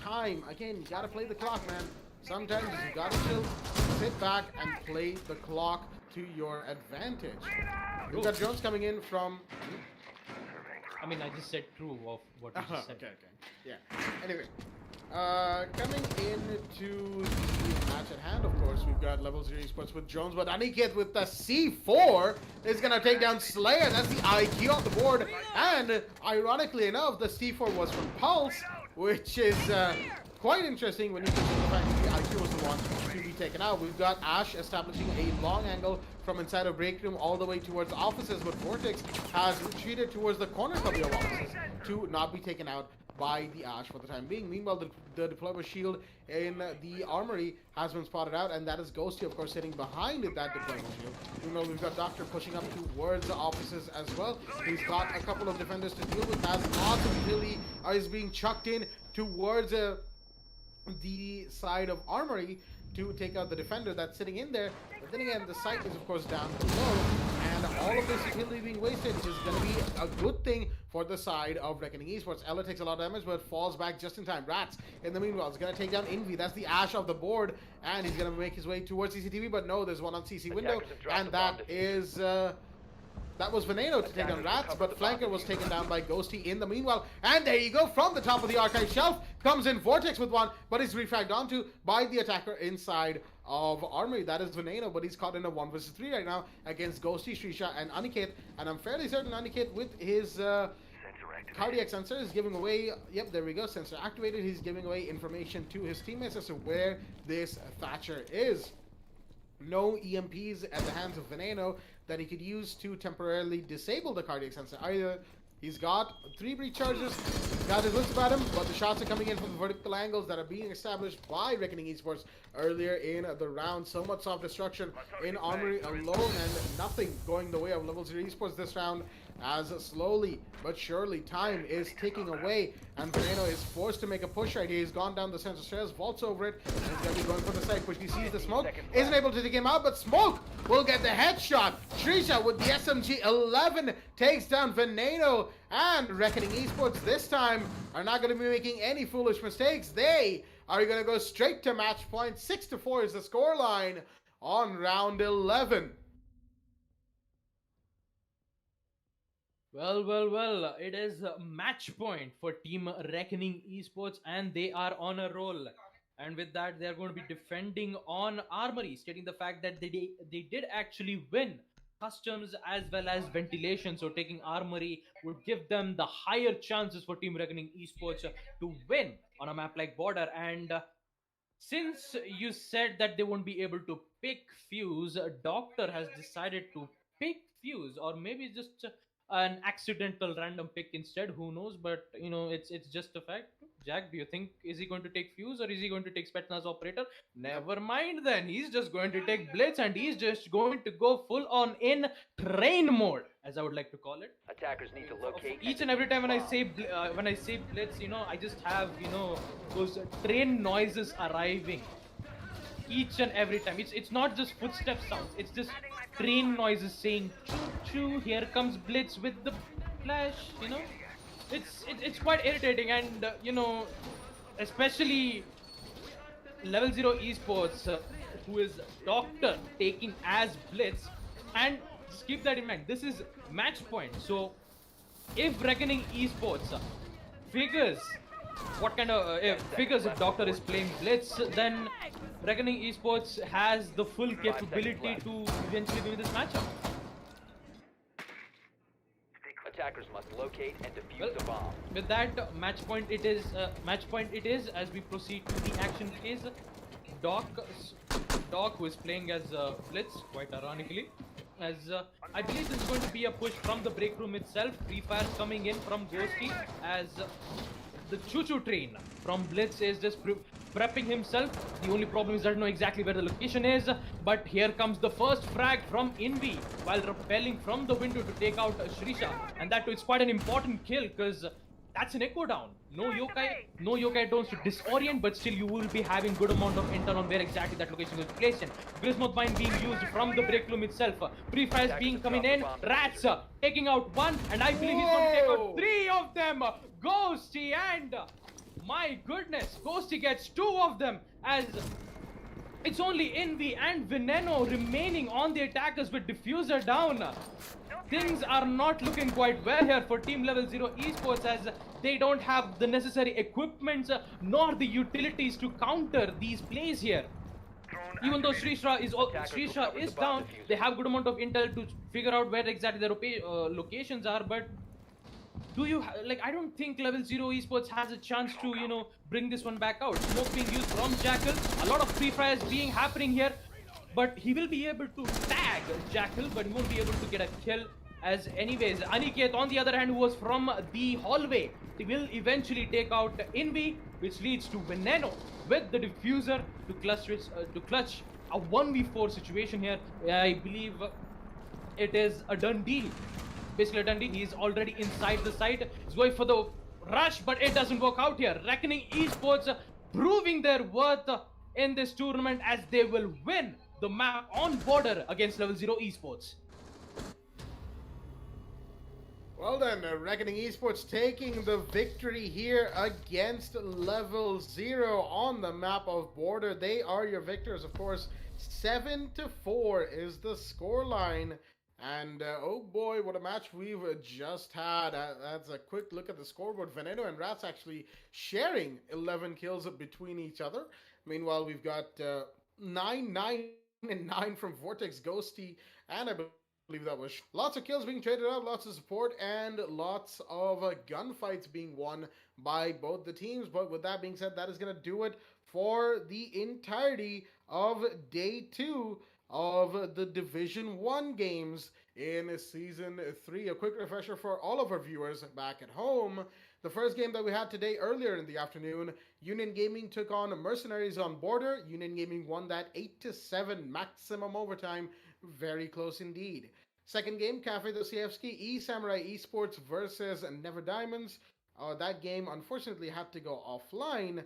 time, again, you gotta play the clock, man. Sometimes you gotta chill, sit back, and play the clock to your advantage. We've got Jones coming in from... I mean, I just said true of what you just said. Okay. Yeah. Anyway, coming into the match at hand, of course, we've got Level 0 Esports with Jones, but Aniket with the C4 is going to take down Slayer. That's the IQ off the board. And ironically enough, the C4 was from Pulse, which is quite interesting when you consider the fact that the IQ was the one to be taken out. We've got Ash establishing a long angle from inside of break room all the way towards offices, but Vortex has retreated towards the corner of the offices to not be taken out by the Ash for the time being. Meanwhile, the deployable shield in the armory has been spotted out, and that is Ghosty, of course, sitting behind that deployable shield. You know, we've got Doctor pushing up towards the offices as well. He's got a couple of defenders to deal with, as lots of utility is being chucked in towards the side of armory to take out the defender that's sitting in there. But then again, the site is of course down below, and all of this utility being wasted is going to be a good thing for the side of Reckoning Esports. Ella takes a lot of damage, but falls back just in time. Rats, in the meanwhile, is going to take down Envy. That's the Ash of the board, and he's going to make his way towards CCTV, but no, there's one on CC window, and that is... that was Veneno to take down Rats, but Flanker was taken down by Ghosty in the meanwhile. And there you go, from the top of the archive shelf comes in Vortex with one, but is refragged onto by the attacker inside of Armory. That is Veneno, but he's caught in a 1-3 right now against Ghosty, Shrisha, and Aniket. And I'm fairly certain Aniket, with his cardiac sensor, is giving away... Yep, there we go, sensor activated. He's giving away information to his teammates as to where this Thatcher is. No EMPs at the hands of Veneno that he could use to temporarily disable the cardiac sensor either. He's got 3 breach charges, got his wits about him, but the shots are coming in from the vertical angles that are being established by Reckoning Esports earlier in the round. So much self-destruction in Armory alone, and nothing going the way of Level 0 Esports this round, as slowly but surely time is ticking away, and Veneno is forced to make a push right here. He's gone down the center stairs, vaults over it, and he's going to be going for the side push. He sees the smoke, isn't able to take him out, but Smoke will get the headshot. Shrisha with the SMG-11 takes down Veneno, and Reckoning Esports this time are not going to be making any foolish mistakes. They are going to go straight to match point. 6-4 is the scoreline on round 11. Well, it is a match point for Team Reckoning Esports, and they are on a roll. And with that, they are going to be defending on Armory, stating the fact that they did actually win customs as well as ventilation. So taking Armory would give them the higher chances for Team Reckoning Esports to win on a map like Border. And since you said that they won't be able to pick Fuse, Doctor has decided to pick Fuse, or maybe just an accidental random pick instead. Who knows? But you know, it's just a fact. Jack, do you think, is he going to take Fuse or is he going to take Spetsnaz Operator? Never mind then. He's just going to take Blitz, and he's just going to go full on in train mode, as I would like to call it. Attackers need to locate Each and every time when I say Blitz, you know, I just have, you know, those train noises arriving. each and every time. It's not just footstep sounds. It's just train noises saying choo choo. Here comes Blitz with the flash. It's quite irritating, and especially Level Zero Esports, who is Doctor taking as Blitz, and just keep that in mind. This is match point, so if Reckoning Esports figures what kind of figures if Doctor is playing Blitz, then Reckoning Esports has the full capability to eventually win this matchup. Attackers must locate and defuse Well, a bomb. with that match point it is as we proceed to the action phase. Doc, who is playing as Blitz, quite ironically, as I believe this is going to be a push from the break room itself. Free fire coming in from Ghosty, as the choo-choo train from Blitz is just prepping himself. The only problem is I don't know exactly where the location is, but here comes the first frag from Envy while rappelling from the window to take out Shrisha, and that too, it's quite an important kill because that's an echo down. No yokai drones to disorient, but still you will be having good amount of intel on where exactly that location is placed in. Grismoth mine being used from the break room itself. Pre-fires being coming in. Rats taking out one, and I believe he's going to take out three of them. Ghosty, and my goodness, Ghosty gets two of them, as it's only Envy and Veneno remaining on the attackers with Diffuser down. Things are not looking quite well here for Team Level 0 Esports, as they don't have the necessary equipment nor the utilities to counter these plays here. Even though Shrisha is down, they have good amount of intel to figure out where exactly their locations are, but I don't think Level 0 Esports has a chance to, bring this one back out. Smoke being used from Jackal, a lot of free fires happening here, but he will be able to tag Jackal, but he won't be able to get a kill. As anyways, Aniket on the other hand, who was from the hallway, he will eventually take out Envy, which leads to Veneno with the diffuser to clutch a 1v4 situation here. I believe it is a done deal. Basically a done deal. He is already inside the site. He's going for the rush, but it doesn't work out here. Reckoning Esports proving their worth in this tournament, as they will win the map on border against Level 0 Esports. Well then, Reckoning Esports taking the victory here against Level 0 on the map of Border. They are your victors, of course. 7-4 is the scoreline. And oh boy, what a match we've just had. That's a quick look at the scoreboard. Veneno and Rats actually sharing 11 kills between each other. Meanwhile, we've got 9, 9, and 9 from Vortex, Ghosty, and I believe that was lots of kills being traded out, lots of support, and lots of gunfights being won by both the teams. But with that being said, that is going to do it for the entirety of Day 2 of the Division 1 games in Season 3. A quick refresher for all of our viewers back at home. The first game that we had today earlier in the afternoon, Union Gaming took on Mercenaries on Border. Union Gaming won that 8-7 maximum overtime. Very close indeed. Second game, Cafe Dostoevsky, E-Samurai Esports versus Never Diamonds. That game unfortunately had to go offline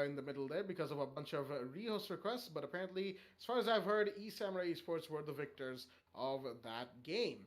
in the middle there because of a bunch of rehost requests, but apparently, as far as I've heard, E-Samurai Esports were the victors of that game.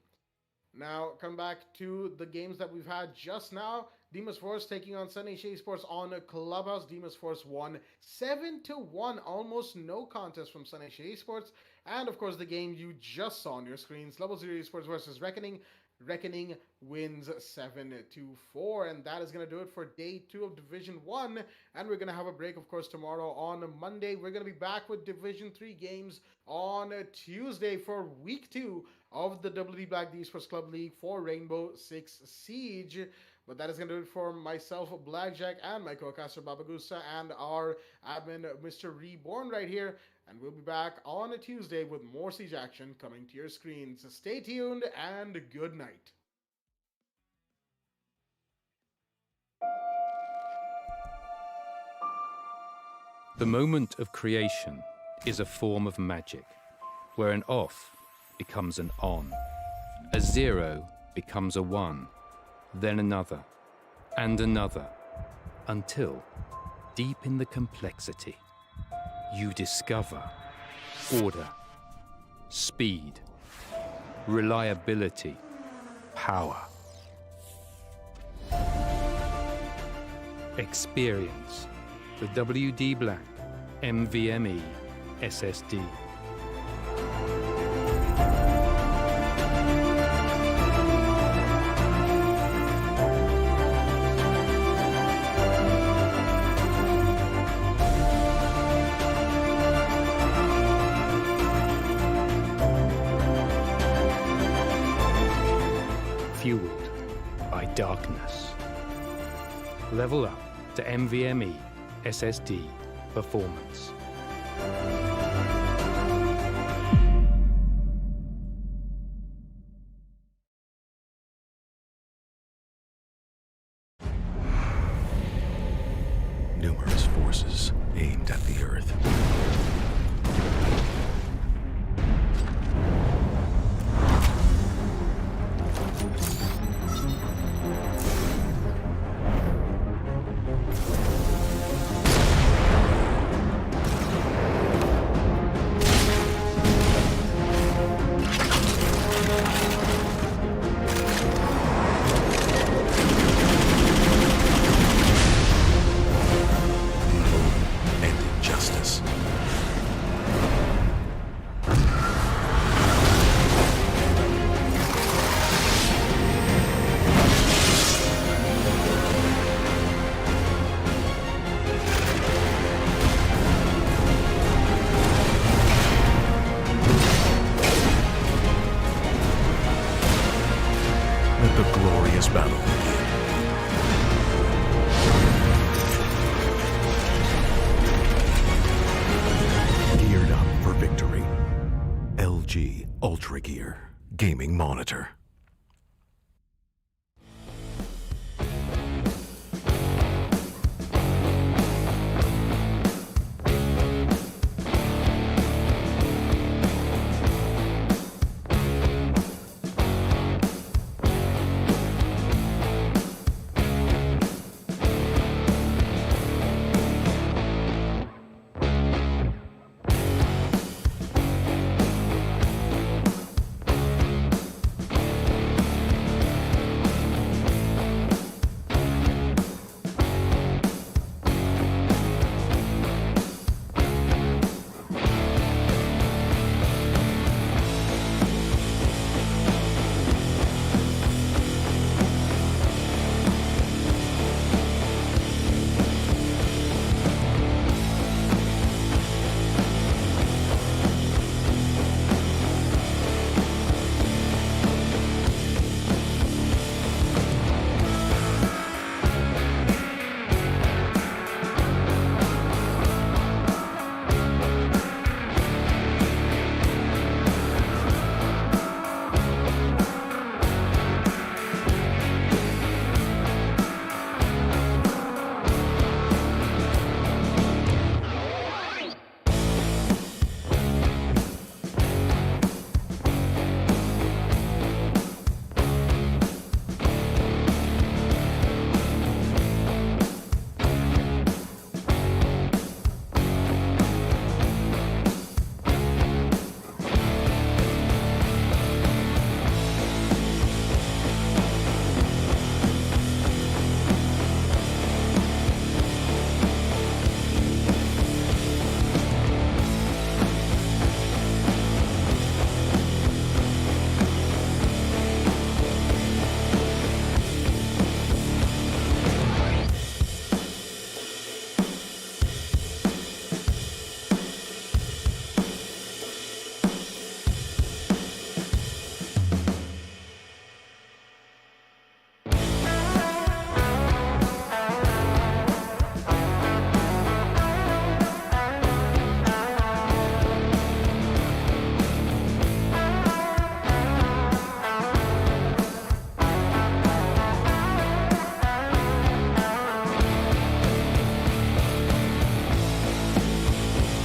Now, come back to the games that we've had just now. Demas Force taking on Sunny Shea Esports on Clubhouse. Demas Force won 7-1, almost no contest from Sunny Shea Esports. And of course, the game you just saw on your screens, Level 0 Esports versus Reckoning. Reckoning wins 7-4, and that is going to do it for Day 2 of Division 1, and we're going to have a break, of course, tomorrow on Monday. We're going to be back with Division 3 games on Tuesday for Week 2 of the WD Black Esports Club League for Rainbow Six Siege. But that is going to do it for myself, Blackjack, and my co-caster, Babagusa, and our admin, Mr. Reborn, right here. And we'll be back on a Tuesday with more Siege action coming to your screens. Stay tuned, and good night. The moment of creation is a form of magic, where an off becomes an on, a 0 becomes a 1, then another, and another, until, deep in the complexity, you discover order, speed, reliability, power. Experience the WD Black NVMe SSD. Fueled by darkness. Level up to NVMe SSD performance. Numerous forces aimed at the Earth. Justice. Let the glorious battle begin. Geared up for victory. LG Ultragear Gaming Monitor.